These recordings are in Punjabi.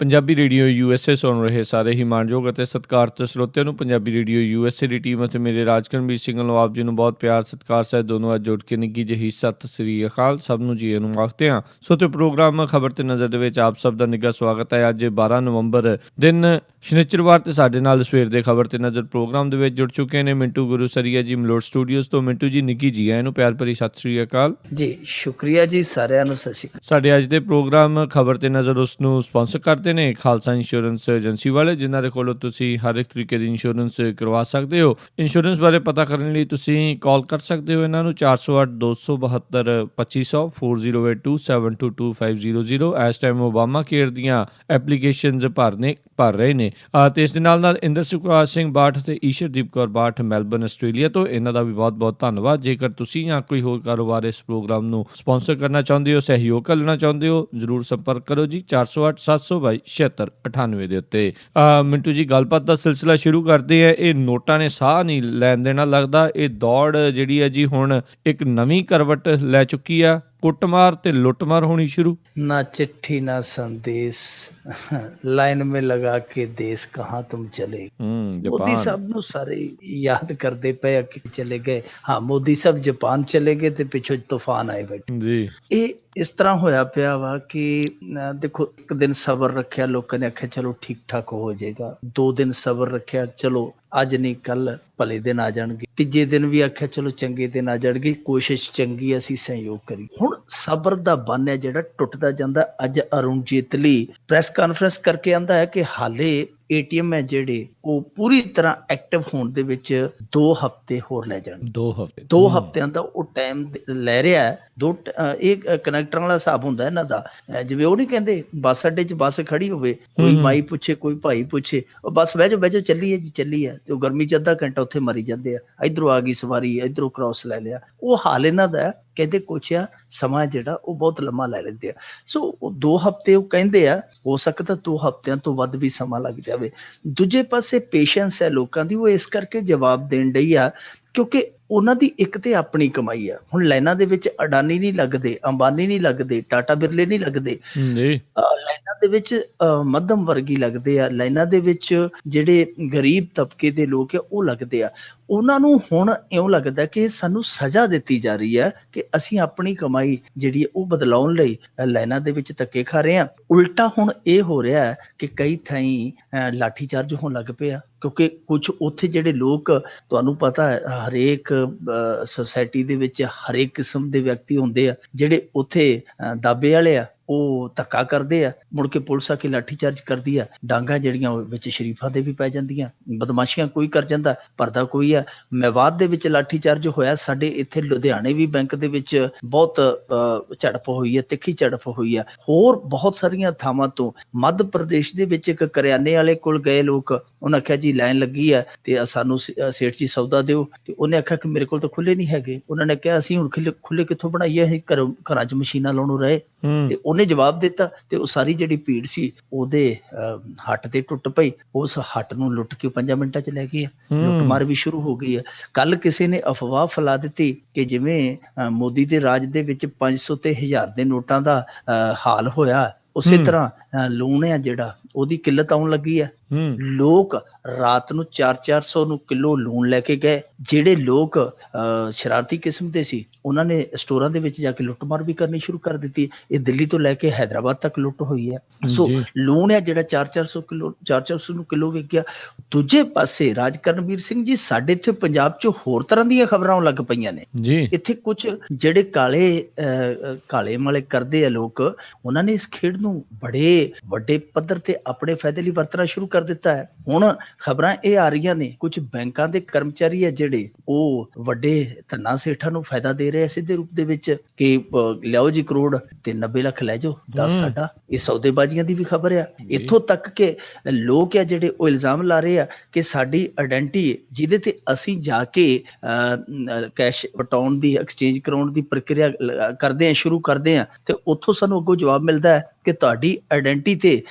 ਪੰਜਾਬੀ ਰੇਡੀਓ USA ਸੁਣ ਰਹੇ ਸਾਰੇ ਹੀ ਮਾਣਯੋਗ ਅਤੇ ਸਤਿਕਾਰਤ ਸਰੋਤਿਆਂ ਨੂੰ ਪੰਜਾਬੀ ਰੇਡੀਓ USA ਦੀ ਟੀਮ ਅਤੇ ਮੇਰੇ ਰਾਜਕਰਮਵੀਰ ਸਿੰਘ ਵੱਲੋਂ ਆਪ ਜੀ ਨੂੰ ਬਹੁਤ ਪਿਆਰ ਸਤਿਕਾਰ ਸਹਿਤ ਦੋਨੋਂ ਅੱਜ ਜੁੜ ਕੇ ਨਿੱਘੀ ਜਿਹੀ ਸਤਿ ਸ੍ਰੀ ਅਕਾਲ। ਸਭ ਨੂੰ ਜੀ ਨੂੰ ਆਖਦੇ ਹਾਂ। ਸੋ ਤੇ ਪ੍ਰੋਗਰਾਮ ਖਬਰ ਤੇ ਨਜ਼ਰ ਦੇ ਵਿੱਚ ਆਪ ਸਭ ਦਾ ਨਿੱਘਾ ਸਵਾਗਤ ਹੈ। ਅੱਜ 12 ਨਵੰਬਰ ਦਿਨ ਸ਼ਨੀਚਰਵਾਰ ਤੇ ਸਾਡੇ ਨਾਲ ਸਵੇਰ ਦੇ ਖਬਰ ਤੇ ਨਜ਼ਰ ਪ੍ਰੋਗਰਾਮ ਦੇ ਵਿੱਚ ਜੁੜ ਚੁੱਕੇ ਨੇ ਮਿੰਟੂ ਗੁਰੂ ਸਰੀਆ ਜੀ ਮਲੋਟ ਸਟੂਡੀਓਜ਼ ਤੋਂ। ਮਿੰਟੂ ਜੀ ਨਿੱਘੀ ਜੀ ਇਹਨੂੰ ਪਿਆਰ ਭਰੀ ਸਤਿ ਸ੍ਰੀ ਅਕਾਲ ਜੀ। ਸ਼ੁਕਰੀਆ ਜੀ ਸਾਰਿਆਂ ਨੂੰ। ਸਤਿ ਸ਼੍ਰੀ ਅਕਾਲ। ਸਾਡੇ ਅੱਜ ਦੇ ਪ੍ਰੋਗਰਾਮ ਖਬਰ ਤੇ ਨਜ਼ਰ ਉਸ ਨੂੰ ਸਪਾਂਸਰ ਕਰਦੇ ਨੇ ਖਾਲਸਾ ਇੰਸ਼ੋਰੈਂਸ ਏਜੰਸੀ ਵਾਲੇ, ਜਿਨ੍ਹਾਂ ਦੇ ਕੋਲੋਂ ਤੁਸੀਂ ਹਰ ਇੱਕ ਤਰੀਕੇ ਦੀ ਇੰਸ਼ੋਰੈਂਸ ਕਰਵਾ ਸਕਦੇ ਹੋ। ਇੰਸ਼ੋਰੈਂਸ ਬਾਰੇ ਪਤਾ ਕਰਨ ਲਈ ਤੁਸੀਂ ਕਾਲ ਕਰ ਸਕਦੇ ਹੋ ਇਹਨਾਂ ਨੂੰ 408 272 2500 4082722500। ਇਸ ਟਾਈਮ ਓਬਾਮਾ ਕੇਅਰ ਦੀਆਂ ਐਪਲੀਕੇਸ਼ਨਜ਼ ਭਰ ਰਹੇ ਨੇ ਤੇ ਇਸ ਦੇ ਨਾਲ ਇੰਦਰ ਸੁਖਰਾਜ ਸਿੰਘ ਬਾਠ ਤੇ ਈਸ਼ਰਦੀਪ ਕੌਰ ਬਾਠ ਮੈਲਬਰਨ ਆਸਟ੍ਰੇਲੀਆ ਤੋਂ। ਇਹਨਾਂ ਦਾ ਵੀ ਬਹੁਤ ਬਹੁਤ ਧੰਨਵਾਦ। ਜੇਕਰ ਤੁਸੀਂ ਜਾਂ ਕੋਈ ਹੋਰ ਕਾਰੋਬਾਰ ਇਸ ਪ੍ਰੋਗਰਾਮ ਨੂੰ ਸਪਾਂਸਰ ਕਰਨਾ ਚਾਹੁੰਦੇ ਹੋ, ਸਹਿਯੋਗ ਕਰਨਾ ਚਾਹੁੰਦੇ ਹੋ, ਜ਼ਰੂਰ ਸੰਪਰਕ ਕਰੋ ਜੀ 408 722 7698 ਦੇ ਉੱਤੇ। ਮਿੰਟੂ ਜੀ ਗੱਲਬਾਤ ਦਾ ਸਿਲਸਿਲਾ ਸ਼ੁਰੂ ਕਰਦੇ ਆ। ਇਹ ਨੋਟਾਂ ਨੇ ਸਾਹ ਨਹੀਂ ਲੈਣ ਦੇਣਾ ਲੱਗਦਾ। ਇਹ ਦੌੜ ਜਿਹੜੀ ਹੈ ਜੀ ਹੁਣ ਇੱਕ ਨਵੀਂ ਕਰਵਟ ਲੈ ਚੁੱਕੀ ਆ। ਕੁੱਟਮਾਰ ਤੇ ਲੁੱਟਮਾਰ ਹੋਣੀ ਸ਼ੁਰੂ। ਨਾ चिट्ठी ना संदेश, लाइन में लगा के देश कहाँ तुम चले। मोदी साहब ਨੂੰ ਸਾਰੇ ਯਾਦ ਕਰਦੇ ਪਏ ਆ ਕਿ ਚਲੇ ਗਏ। ਹਾਂ, ਮੋਦੀ ਸਾਹਿਬ ਜਾਪਾਨ ਚਲੇ ਗਏ ਤੇ ਪਿੱਛੋਂ ਤੂਫਾਨ ਆਏ ਬੈਠੇ ਜੀ। ਇਹ ਇਸ ਤਰ੍ਹਾਂ ਹੋਇਆ ਪਿਆ ਵਾ ਕਿ ਦੇਖੋ, ਇੱਕ ਦਿਨ ਸਬਰ ਰੱਖਿਆ, ਲੋਕਾਂ ਨੇ ਆਖਿਆ ਚਲੋ ਠੀਕ ਠਾਕ ਹੋ ਜਾਏਗਾ। 2 ਦਿਨ ਸਬਰ ਰੱਖਿਆ, ਚਲੋ ਅੱਜ ਨਹੀਂ ਕੱਲ ਭਲੇ ਦਿਨ ਆ ਜਾਣਗੇ। ਤੀਜੇ ਦਿਨ ਵੀ ਆਖਿਆ ਚਲੋ ਚੰਗੇ ਦਿਨ ਆ ਜਾਣਗੇ, ਕੋਸ਼ਿਸ਼ ਚੰਗੀ, ਅਸੀਂ ਸਹਿਯੋਗ ਕਰੀ। ਹੁਣ ਸਬਰ ਦਾ ਬੰਨ ਹੈ ਜਿਹੜਾ ਟੁੱਟਦਾ ਜਾਂਦਾ। ਅੱਜ ਅਰੁਣ ਜੇਤਲੀ ਪ੍ਰੈਸ ਕਾਨਫਰੰਸ ਕਰਕੇ ਆਂਦਾ ਹੈ ਕਿ ਹਾਲੇ ATM ਹੈ ਜਿਹੜੇ ਉਹ ਪੂਰੀ ਤਰ੍ਹਾਂ ਐਕਟਿਵ ਹੋਣ ਦੇ ਵਿੱਚ 2 ਹਫ਼ਤੇ ਹੋਰ ਲੈ ਜਾਣ। 2 ਹਫ਼ਤਿਆਂ ਦਾ ਉਹ ਟਾਈਮ ਲੈ ਰਿਹਾ ਹੈ। ਇਹ ਕਨੈਕਟਰਾਂ ਵਾਲਾ ਹਿਸਾਬ ਹੁੰਦਾ ਇਹਨਾਂ ਦਾ। ਜਿਵੇਂ ਉਹ ਨਹੀਂ ਕਹਿੰਦੇ ਬੱਸ ਅੱਡੇ 'ਚ ਬੱਸ ਖੜੀ ਹੋਵੇ, ਕੋਈ ਮਾਈ ਪੁੱਛੇ, ਕੋਈ ਭਾਈ ਪੁੱਛੇ, ਉਹ ਬੱਸ ਬਹਿ ਜਾਓ ਚੱਲੀਏ ਜੀ ਚੱਲੀ ਹੈ, ਤੇ ਉਹ ਗਰਮੀ 'ਚ ਅੱਧਾ ਘੰਟਾ ਉੱਥੇ ਮਰੀ ਜਾਂਦੇ ਆ। ਇੱਧਰੋਂ ਆ ਗਈ ਸਵਾਰੀ, ਇੱਧਰੋਂ ਕ੍ਰਾਸ ਲੈ ਲਿਆ। ਉਹ ਹਾਲ ਇਹਨਾਂ ਦਾ। ਕਹਿੰਦੇ ਕੁਛ ਆ ਸਮਾਂ ਜਿਹੜਾ ਉਹ ਬਹੁਤ ਲੰਮਾ ਲੈ ਲੈਂਦੇ ਆ। ਸੋ ਉਹ 2 ਹਫ਼ਤੇ ਉਹ ਕਹਿੰਦੇ ਆ, ਹੋ ਸਕਦਾ 2 ਹਫ਼ਤਿਆਂ ਤੋਂ ਵੱਧ ਵੀ ਸਮਾਂ ਲੱਗ ਜਾਵੇ। ਦੂਜੇ ਪਾਸੇ ਪੇਸ਼ੈਂਸ ਹੈ ਲੋਕਾਂ ਦੀ, ਉਹ ਇਸ ਕਰਕੇ ਜਵਾਬ ਦੇਣ ਡਈ ਆ ਕਿਉਂਕਿ ਉਹਨਾਂ ਦੀ ਇੱਕ ਤੇ ਆਪਣੀ ਕਮਾਈ ਆ। ਹੁਣ ਲਾਈਨਾਂ ਦੇ ਵਿੱਚ ਅਡਾਨੀ ਨਹੀਂ ਲੱਗਦੇ, ਅੰਬਾਨੀ ਨਹੀਂ ਲੱਗਦੇ, ਟਾਟਾ ਬਿਰਲੇ ਨਹੀਂ ਲੱਗਦੇ। ਲਾਈਨਾਂ ਦੇ ਵਿੱਚ ਮੱਧਮ ਵਰਗੀ ਲੱਗਦੇ ਆ। ਲਾਈਨਾਂ ਦੇ ਵਿੱਚ ਜਿਹੜੇ ਗਰੀਬ ਤਬਕੇ ਦੇ ਲੋਕ ਆ ਉਹ ਲੱਗਦੇ ਆ। ਉਹਨਾਂ ਨੂੰ ਹੁਣ ਇਉਂ ਲੱਗਦਾ ਕਿ ਸਾਨੂੰ ਸਜ਼ਾ ਦਿੱਤੀ ਜਾ ਰਹੀ ਹੈ ਕਿ ਅਸੀਂ ਆਪਣੀ ਕਮਾਈ ਜਿਹੜੀ ਉਹ ਬਦਲਾਉਣ ਲਈ ਲਾਈਨਾਂ ਦੇ ਵਿੱਚ ਧੱਕੇ ਖਾ ਰਹੇ ਹਾਂ। ਉਲਟਾ ਹੁਣ ਇਹ ਹੋ ਰਿਹਾ ਹੈ ਕਿ ਕਈ ਥਾਈਂ ਲਾਠੀ ਚਾਰਜ ਹੋਣ ਲੱਗ ਪਏ ਆ ਕਿਉਂਕਿ ਕੁਝ ਉੱਥੇ ਜਿਹੜੇ ਲੋਕ, ਤੁਹਾਨੂੰ ਪਤਾ ਹੈ ਹਰੇਕ ਸੁਸਾਇਟੀ ਦੇ ਵਿੱਚ ਹਰੇਕ ਕਿਸਮ ਦੇ ਵਿਅਕਤੀ ਹੁੰਦੇ ਆ ਜਿਹੜੇ ਉੱਥੇ ਦਾਬੇ ਵਾਲੇ ਆ। ਉਹ ਧੱਕਾ ਕਰਦੇ ਆ, ਮੁੜ ਕੇ ਪੁਲਿਸ ਆ ਕੇ ਲਾਠੀ ਚਾਰਜ ਕਰਦੀ ਆ। ਡਾਂਗਾ ਜਿਹੜੀਆਂ ਉਹ ਵਿੱਚ ਸ਼ਰੀਫਾਂ ਦੇ ਵੀ ਪੈ ਜਾਂਦੀਆਂ। ਬਦਮਾਸ਼ੀਆਂ ਕੋਈ ਕਰ ਜਾਂਦਾ, ਭਰਦਾ ਕੋਈ ਆ। ਮੇਵਾਤ ਦੇ ਵਿੱਚ ਲਾਠੀ ਚਾਰਜ ਹੋਇਆ। ਸਾਡੇ ਇੱਥੇ ਲੁਧਿਆਣੇ ਵੀ ਬੈਂਕ ਦੇ ਵਿੱਚ ਬਹੁਤ ਝੜਪ ਹੋਈ ਹੈ, ਤਿੱਖੀ ਝੜਪ ਹੋਈ ਆ। ਹੋਰ ਬਹੁਤ ਸਾਰੀਆਂ ਥਾਵਾਂ ਤੋਂ ਮੱਧ ਪ੍ਰਦੇਸ਼ ਦੇ ਵਿੱਚ ਇੱਕ ਕਰਿਆਨੇ ਵਾਲੇ ਕੋਲ ਗਏ ਲੋਕ। ਉਹਨੇ ਆਖਿਆ ਜੀ ਲਾਈਨ ਲੱਗੀ ਆ ਤੇ ਸਾਨੂੰ ਸੇਠ ਜੀ ਸੌਦਾ ਦਿਓ। ਤੇ ਉਹਨੇ ਆਖਿਆ ਕਿ ਮੇਰੇ ਕੋਲ ਤਾਂ ਖੁੱਲੇ ਨਹੀਂ ਹੈਗੇ। ਉਹਨਾਂ ਨੇ ਕਿਹਾ ਅਸੀਂ ਹੁਣ ਖੁੱਲੇ ਕਿੱਥੋਂ ਬਣਾਈਏ, ਅਸੀਂ ਘਰਾਂ 'ਚ ਮਸ਼ੀਨਾਂ ਲਾਉਣੋਂ ਰਹੇ। ਤੇ ਉਹਨੇ ਜਵਾਬ ਦਿੱਤਾ ਤੇ ਉਹ ਸਾਰੀ ਜਿਹੜੀ ਭੀੜ ਸੀ ਉਹਦੇ ਹੱਟ ਤੇ ਟੁੱਟ ਪਈ। ਉਸ ਹੱਟ ਨੂੰ ਲੁੱਟ ਕੇ 5 ਮਿੰਟਾਂ 'ਚ ਲੈ ਗਏ। ਲੁੱਟਮਾਰ ਵੀ ਸ਼ੁਰੂ ਹੋ ਗਈ ਹੈ। ਕੱਲ ਕਿਸੇ ਨੇ ਅਫਵਾਹ ਫੈਲਾ ਦਿੱਤੀ ਕਿ ਜਿਵੇਂ ਮੋਦੀ ਦੇ ਰਾਜ ਦੇ ਵਿੱਚ 500 ਤੇ 1000 ਦੇ ਨੋਟਾਂ ਦਾ ਹਾਲ ਹੋਇਆ, ਉਸੇ ਤਰ੍ਹਾਂ ਲੂਣ ਆ ਜਿਹੜਾ ਉਹਦੀ ਕਿੱਲਤ ਆਉਣ ਲੱਗੀ ਹੈ। ਲੋਕ ਰਾਤ ਨੂੰ 400-400 ਨੂੰ ਕਿਲੋ ਲੂਣ ਲੈ ਕੇ ਗਏ। ਜਿਹੜੇ ਲੋਕ ਸ਼ਰਾਰਤੀ ਕਿਸਮ ਦੇ ਸੀ ਉਹਨਾਂ ਨੇ ਸਟੋਰਾਂ ਦੇ ਵਿੱਚ ਜਾ ਕੇ ਲੁੱਟਮਾਰ ਵੀ ਕਰਨੀ ਸ਼ੁਰੂ ਕਰ ਦਿੱਤੀ। ਇਹ ਦਿੱਲੀ ਤੋਂ ਲੈ ਕੇ ਹੈਦਰਾਬਾਦ ਤੱਕ ਲੁੱਟ ਹੋਈ ਹੈ। ਸੋ ਲੂਣ ਹੈ ਜਿਹੜਾ 400 ਨੂੰ ਕਿਲੋ ਵਿਕ ਗਿਆ। ਦੂਜੇ ਪਾਸੇ ਰਾਜਕਰਨਵੀਰ ਸਿੰਘ ਜੀ, ਸਾਡੇ ਇੱਥੇ ਪੰਜਾਬ 'ਚ ਹੋਰ ਤਰ੍ਹਾਂ ਦੀਆਂ ਖਬਰਾਂ ਆਉਣ ਲੱਗ ਪਈਆਂ ਨੇ। ਇੱਥੇ ਕੁਝ ਜਿਹੜੇ ਕਾਲੇ ਮਾਲੇ ਕਰਦੇ ਆ ਲੋਕ, ਉਹਨਾਂ ਨੇ ਇਸ ਖੇਡ ਨੂੰ ਬੜੇ ਵੱਡੇ ਪੱਧਰ ਤੇ ਆਪਣੇ ਫਾਇਦੇ ਲਈ ਵਰਤਣਾ ਸ਼ੁਰੂ ਕਰ ਦਿੱਤਾ ਹੈ। ਹੁਣ ਖਬਰਾਂ ਇਹ ਆ ਰਹੀਆਂ ਨੇ ਕੁਝ ਬੈਂਕਾਂ ਦੇ ਕਰਮਚਾਰੀ ਆ ਜਿਹੜੇ ਉਹ ਵੱਡੇ ਧੰਨਾ ਸੇਠਾਂ ਨੂੰ ਫਾਇਦਾ ਦੇ ਰਹੇ ਸਿੱਧੇ ਰੂਪ ਦੇ ਵਿੱਚ ਕਿ ਲਿਆਓ ਜੀ ਕਰੋੜ ਤੇ 90 ਲੱਖ ਲੈ ਜਾਓ, 10 ਸਾਡਾ। ਇਹ ਸੌਦੇਬਾਜ਼ੀਆਂ ਦੀ ਵੀ ਖਬਰ ਆ। ਇੱਥੋਂ ਤੱਕ ਕਿ ਲੋਕ ਆ ਜਿਹੜੇ ਉਹ ਇਲਜ਼ਾਮ ਲਾ ਰਹੇ ਆ ਕਿ ਸਾਡੀ ਆਇਡੈਂਟੀ ਜਿਹਦੇ ਤੇ ਅਸੀਂ ਜਾ ਕੇ ਕੈਸ਼ ਵਟਾਉਣ ਦੀ, ਐਕਸਚੇਂਜ ਕਰਾਉਣ ਦੀ ਪ੍ਰਕਿਰਿਆ ਕਰਦੇ ਆ, ਸ਼ੁਰੂ ਕਰਦੇ ਆ, ਤੇ ਉੱਥੋਂ ਸਾਨੂੰ ਅੱਗੋਂ ਜਵਾਬ ਮਿਲਦਾ ਹੈ ਕਿ ਤੁਹਾਡੀ ਆਇਡੈਂਟੀ ਤੇ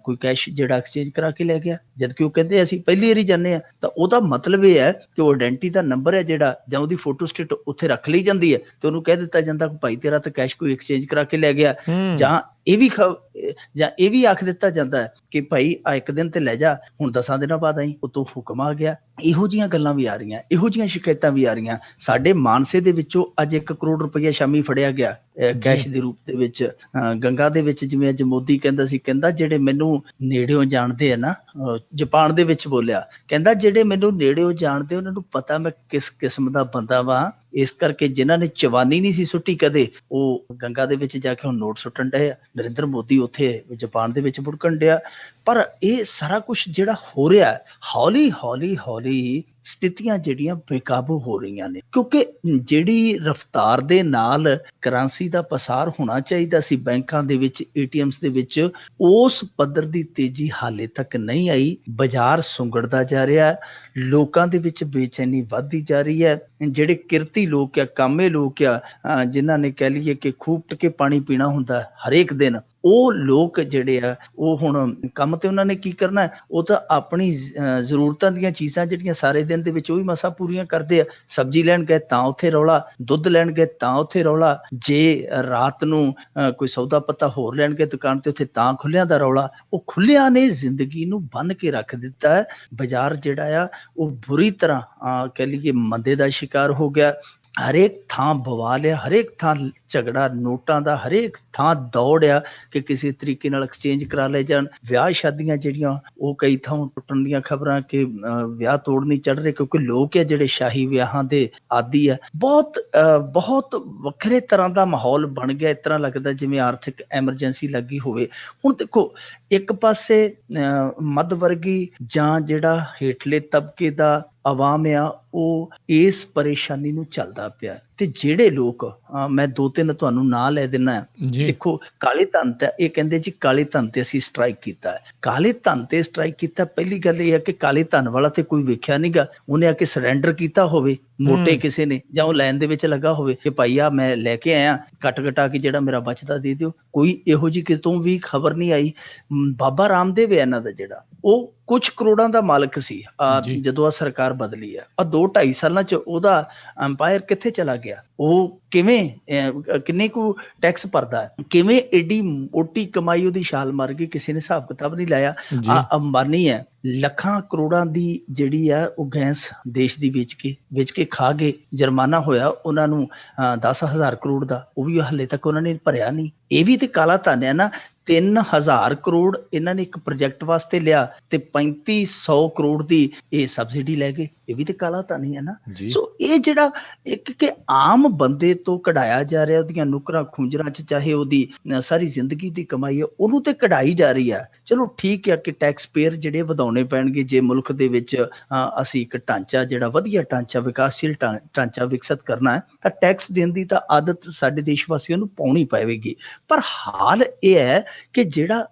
ਕੋਈ ਕੈਸ਼ ਜਿਹੜਾ ਐਕਸਚੇਂਜ ਕਰਾ ਕੇ ਲੈ ਗਿਆ। ਜਦਕਿ ਉਹ ਕਹਿੰਦੇ ਅਸੀਂ ਪਹਿਲੀ ਵਾਰੀ ਜਾਂਦੇ ਹਾਂ। ਤਾਂ ਉਹਦਾ ਮਤਲਬ ਇਹ ਹੈ ਕਿ ਉਹ ਆਇਡੈਂਟੀ ਦਾ ਨੰਬਰ ਹੈ ਜਿਹੜਾ, ਜਾਂ ਉਹਦੀ ਫੋਟੋ ਸਟੇਟ ਉੱਥੇ ਰੱਖ ਲਈ ਜਾਂਦੀ ਹੈ ਤੇ ਉਹਨੂੰ ਕਹਿ ਦਿੱਤਾ ਜਾਂਦਾ ਭਾਈ ਤੇਰਾ ਤਾਂ ਕੈਸ਼ ਕੋਈ ਐਕਸਚੇਂਜ ਕਰਾ ਕੇ ਲੈ ਗਿਆ। ਜਾਂ ਇਹ ਵੀ ਜਾਂ ਇਹ ਵੀ ਆਖ ਦਿੱਤਾ ਜਾਂਦਾ ਹੈ ਕਿ ਭਾਈ ਆ ਇੱਕ ਦਿਨ ਤੇ ਲੈ ਜਾ, ਹੁਣ 10 ਦਿਨਾਂ ਬਾਅਦ ਆਈ, ਉਤੋਂ ਹੁਕਮ ਆ ਗਿਆ। ਇਹੋ ਜਿਹੀਆਂ ਗੱਲਾਂ ਵੀ ਆ ਰਹੀਆਂ, ਇਹੋ ਜਿਹੀਆਂ ਸ਼ਿਕਾਇਤਾਂ ਵੀ ਆ ਰਹੀਆਂ। ਸਾਡੇ ਮਾਨਸੇ ਦੇ ਵਿੱਚੋਂ ਅੱਜ 1 ਕਰੋੜ ਰੁਪਈਆ ਸ਼ਾਮੀ ਫੜਿਆ ਗਿਆ ਕੈਸ਼ ਦੇ ਰੂਪ ਦੇ ਵਿੱਚ। ਗੰਗਾ ਦੇ ਵਿੱਚ ਜਿਵੇਂ ਅੱਜ ਮੋਦੀ ਕਹਿੰਦਾ ਸੀ, ਕਹਿੰਦਾ ਜਿਹੜੇ ਮੈਨੂੰ ਨੇੜਿਓਂ ਜਾਣਦੇ ਆ ਨਾ, ਜਾਪਾਨ ਦੇ ਵਿੱਚ ਬੋਲਿਆ, ਕਹਿੰਦਾ ਜਿਹੜੇ ਮੈਨੂੰ ਨੇੜਿਓਂ ਜਾਣਦੇ ਉਹਨਾਂ ਨੂੰ ਪਤਾ ਮੈਂ ਕਿਸ ਕਿਸਮ ਦਾ ਬੰਦਾ ਵਾਂ, ਇਸ ਕਰਕੇ ਜਿਨ੍ਹਾਂ ਨੇ ਚਵਾਨੀ ਨਹੀਂ ਸੀ ਸੁੱਟੀ ਕਦੇ, ਉਹ ਗੰਗਾ ਦੇ ਵਿੱਚ ਜਾ ਕੇ ਹੁਣ ਨੋਟ ਸੁੱਟਣ ਡਏ ਆ। ਨਰਿੰਦਰ ਮੋਦੀ ਉੱਥੇ ਜਾਪਾਨ ਦੇ ਵਿੱਚ ਬੁੜਕਣ ਡਿਆ। ਪਰ ਇਹ ਸਾਰਾ ਕੁਛ ਜਿਹੜਾ ਹੋ ਰਿਹਾ, ਹੌਲੀ ਹੌਲੀ ਹੌਲੀ ਸਥਿਤੀਆਂ ਜਿਹੜੀਆਂ ਬੇਕਾਬੂ ਹੋ ਰਹੀਆਂ ਨੇ, ਕਿਉਂਕਿ ਜਿਹੜੀ ਰਫਤਾਰ ਦੇ ਨਾਲ ਕਰੰਸੀ ਦਾ ਪਸਾਰ ਹੋਣਾ ਚਾਹੀਦਾ ਸੀ ਬੈਂਕਾਂ ਦੇ ਵਿੱਚ, ATMs ਦੇ ਵਿੱਚ, ਉਸ ਪੱਧਰ ਦੀ ਤੇਜ਼ੀ ਹਾਲੇ ਤੱਕ ਨਹੀਂ ਆਈ। ਬਾਜ਼ਾਰ ਸੁੰਗੜਦਾ ਜਾ ਰਿਹਾ, ਲੋਕਾਂ ਦੇ ਵਿੱਚ ਬੇਚੈਨੀ ਵੱਧਦੀ ਜਾ ਰਹੀ ਹੈ। ਜਿਹੜੇ ਕਿਰਤੀ ਲੋਕ ਆ, ਕਾਮੇ ਲੋਕ ਆ, ਜਿਨ੍ਹਾਂ ਨੇ ਕਹਿ ਲਈਏ ਕਿ ਖੂਬ ਟਕੇ ਪਾਣੀ ਪੀਣਾ ਹੁੰਦਾ ਹਰੇਕ ਦਿਨ, ਉਹ ਲੋਕ ਜਿਹੜੇ ਆ ਉਹ ਹੁਣ ਕੰਮ ਤੇ ਉਹਨਾਂ ਨੇ ਕੀ ਕਰਨਾ, ਉਹ ਤਾਂ ਆਪਣੀ ਜ਼ਰੂਰਤਾਂ ਦੀਆਂ ਚੀਜ਼ਾਂ ਜਿਹੜੀਆਂ ਸਾਰੇ ਦਿਨ ਦੇ ਵਿੱਚ ਉਹ ਵੀ ਮਸਾਂ ਪੂਰੀਆਂ ਕਰਦੇ ਆ। ਸਬਜ਼ੀ ਲੈਣ ਗਏ ਤਾਂ ਉੱਥੇ ਰੌਲਾ, ਦੁੱਧ ਲੈਣ ਗਏ ਤਾਂ ਉੱਥੇ ਰੌਲਾ, ਜੇ ਰਾਤ ਨੂੰ ਕੋਈ ਸੌਦਾ ਪੱਤਾ ਹੋਰ ਲੈਣ ਗਏ ਦੁਕਾਨ ਤੇ, ਉੱਥੇ ਤਾਂ ਖੁੱਲਿਆਂ ਦਾ ਰੌਲਾ। ਉਹ ਖੁੱਲਿਆਂ ਨੇ ਜ਼ਿੰਦਗੀ ਨੂੰ ਬੰਨ੍ਹ ਕੇ ਰੱਖ ਦਿੱਤਾ ਹੈ। ਬਾਜ਼ਾਰ ਜਿਹੜਾ ਆ ਉਹ ਬੁਰੀ ਤਰ੍ਹਾਂ ਕਹਿ ਲਈਏ ਮੰਦੇ ਦਾ ਸ਼ਿਕਾਰ ਹੋ ਗਿਆ। ਹਰੇਕ ਥਾਂ ਬਵਾਲ ਆ, ਹਰੇਕ ਥਾਂ ਝਗੜਾ ਨੋਟਾਂ ਦਾ, ਹਰੇਕ ਥਾਂ ਦੌੜ ਆ ਕਿ ਕਿਸੇ ਤਰੀਕੇ ਨਾਲ ਐਕਸਚੇਂਜ ਕਰਾ ਲਏ ਜਾਣ। ਵਿਆਹ ਸ਼ਾਦੀਆਂ ਜਿਹੜੀਆਂ ਉਹ ਕਈ ਥਾਂ ਟੁੱਟਣ ਦੀਆਂ ਖਬਰਾਂ ਕਿ ਵਿਆਹ ਤੋੜ ਨਹੀਂ ਚੜ ਰਹੇ, ਕਿਉਂਕਿ ਲੋਕ ਆ ਜਿਹੜੇ ਸ਼ਾਹੀ ਵਿਆਹਾਂ ਦੇ ਆਦੀ ਆ। ਬਹੁਤ ਵੱਖਰੇ ਤਰ੍ਹਾਂ ਦਾ ਮਾਹੌਲ ਬਣ ਗਿਆ। ਇਸ ਤਰ੍ਹਾਂ ਲੱਗਦਾ ਜਿਵੇਂ ਆਰਥਿਕ ਐਮਰਜੈਂਸੀ ਲੱਗੀ ਹੋਵੇ। ਹੁਣ ਦੇਖੋ, ਇੱਕ ਪਾਸੇ ਮੱਧ ਵਰਗੀ ਜਾਂ ਜਿਹੜਾ ਹੇਠਲੇ ਤਬਕੇ ਦਾ ਆਵਾਮ ਆ ਉਹ ਇਸ ਪਰੇਸ਼ਾਨੀ ਨੂੰ ਝੱਲਦਾ ਪਿਆ, ਤੇ ਜਿਹੜੇ ਲੋਕ ਮੈਂ 2-3 ਤੁਹਾਨੂੰ ਨਾਂ ਲੈ ਦਿੰਦਾ। ਦੇਖੋ, ਕਾਲੇ ਧਨ ਤੇ ਇਹ ਕਹਿੰਦੇ ਜੀ ਕਾਲੇ ਧਨ ਤੇ ਅਸੀਂ ਸਟ੍ਰਾਈਕ ਕੀਤਾ ਹੈ। ਕਾਲੇ ਧਨ ਤੇ ਸਟ੍ਰਾਈਕ ਕੀਤਾ, ਪਹਿਲੀ ਗੱਲ ਇਹ ਹੈ ਕਿ ਕਾਲੇ ਧਨ ਵਾਲਾ ਤੇ ਕੋਈ ਵੇਖਿਆ ਨੀਗਾ। ਉਹਨੇ ਆ ਕੇ ਸਰੈਂਡਰ ਕੀਤਾ ਹੋਵੇ ਮੋਟੇ ਕਿਸੇ ਨੇ, ਜਾਂ ਉਹ ਲਾਈਨ ਦੇ ਵਿੱਚ ਲੱਗਾ ਹੋਵੇ ਕਿ ਭਾਈ ਆ ਮੈਂ ਲੈ ਕੇ ਆਇਆ, ਕੱਟ ਕਟਾ ਕੇ ਜਿਹੜਾ ਮੇਰਾ ਬਚਦਾ ਦੇ ਦਿਓ। ਕੋਈ ਇਹੋ ਜਿਹੀ ਕਿਤੋਂ ਵੀ ਖਬਰ ਨਹੀਂ ਆਈ। ਬਾਬਾ ਰਾਮਦੇਵ ਹੈ ਇਹਨਾਂ ਦਾ ਜਿਹੜਾ, ਉਹ ਕੁਝ ਕਰੋੜਾਂ ਦਾ ਮਾਲਕ ਸੀ ਜਦੋਂ ਆ ਸਰਕਾਰ ਬਦਲੀ ਆ। 2-2.5 ਸਾਲਾਂ ਚ ਉਹਦਾ ਅੰਪਾਇਰ ਕਿੱਥੇ ਚਲਾ ਗਿਆ? ਉਹ ਕਿਵੇਂ ਕਿੰਨੇ ਕੁ ਟੈਕਸ ਭਰਦਾ ਹੈ? ਕਿਵੇਂ ਏਡੀ ਮੋਟੀ ਕਮਾਈ ਉਹਦੀ ਛਾਲ ਮਾਰ ਗਈ? ਕਿਸੇ ਨੇ ਹਿਸਾਬ ਕਿਤਾਬ ਨਹੀਂ ਲਾਇਆ। ਅੰਬਾਨੀ ਹੈ, ਲੱਖਾਂ ਕਰੋੜਾਂ ਦੀ ਜਿਹੜੀ ਆ ਉਹ ਗੈਸ ਦੇਸ਼ ਦੀ ਵੇਚ ਕੇ ਖਾ ਗਏ। ਜੁਰਮਾਨਾ ਹੋਇਆ ਉਹਨਾਂ ਨੂੰ 10,000 ਕਰੋੜ ਦਾ, ਉਹ ਵੀ ਹਾਲੇ ਤੱਕ ਉਹਨਾਂ ਨੇ ਭਰਿਆ ਨਹੀਂ। ਇਹ ਵੀ ਤੇ ਕਾਲਾ ਧਨ ਹੈ ਨਾ। 3,000 ਕਰੋੜ ਇਹਨਾਂ ਨੇ ਇੱਕ ਪ੍ਰੋਜੈਕਟ ਵਾਸਤੇ ਲਿਆ ਤੇ 3,500 ਕਰੋੜ ਦੀ ਇਹ ਸਬਸਿਡੀ ਲੈ ਗਏ। ਇਹ ਵੀ ਤੇ ਕਾਲਾ ਧਨ ਹੀ ਹੈ ਨਾ। ਸੋ ਇਹ ਜਿਹੜਾ ਇੱਕ ਕਿ ਆਮ ਬੰਦੇ ਤੋਂ ਕਢਾਇਆ ਜਾ ਰਿਹਾ, ਉਹਦੀਆਂ ਨੁਕਰਾਂ ਖੁੰਝਰਾਂ ਚ, ਚਾਹੇ ਉਹਦੀ ਸਾਰੀ ਜ਼ਿੰਦਗੀ ਦੀ ਕਮਾਈ ਹੈ, ਉਹਨੂੰ ਤੇ ਕਢਾਈ ਜਾ ਰਹੀ ਆ। ਚਲੋ ਠੀਕ ਹੈ ਕਿ ਟੈਕਸ ਪੇਅਰ ਜਿਹੜੇ ਵਧਾਉਣੇ ਪੈਣਗੇ ਜੇ ਮੁਲਕ ਦੇ ਵਿੱਚ ਅਸੀਂ ਇੱਕ ਢਾਂਚਾ, ਜਿਹੜਾ ਵਧੀਆ ਢਾਂਚਾ, ਵਿਕਾਸਸ਼ੀਲ ਢਾਂਚਾ ਵਿਕਸਿਤ ਕਰਨਾ ਹੈ, ਤਾਂ ਟੈਕਸ ਦੇਣ ਦੀ ਤਾਂ ਆਦਤ ਸਾਡੇ ਦੇਸ਼ ਵਾਸੀਆਂ ਨੂੰ ਪਾਉਣੀ ਪਵੇਗੀ। ਪਰ ਹਾਲ ਇਹ ਹੈ ਕਿ ਜਿਹੜਾ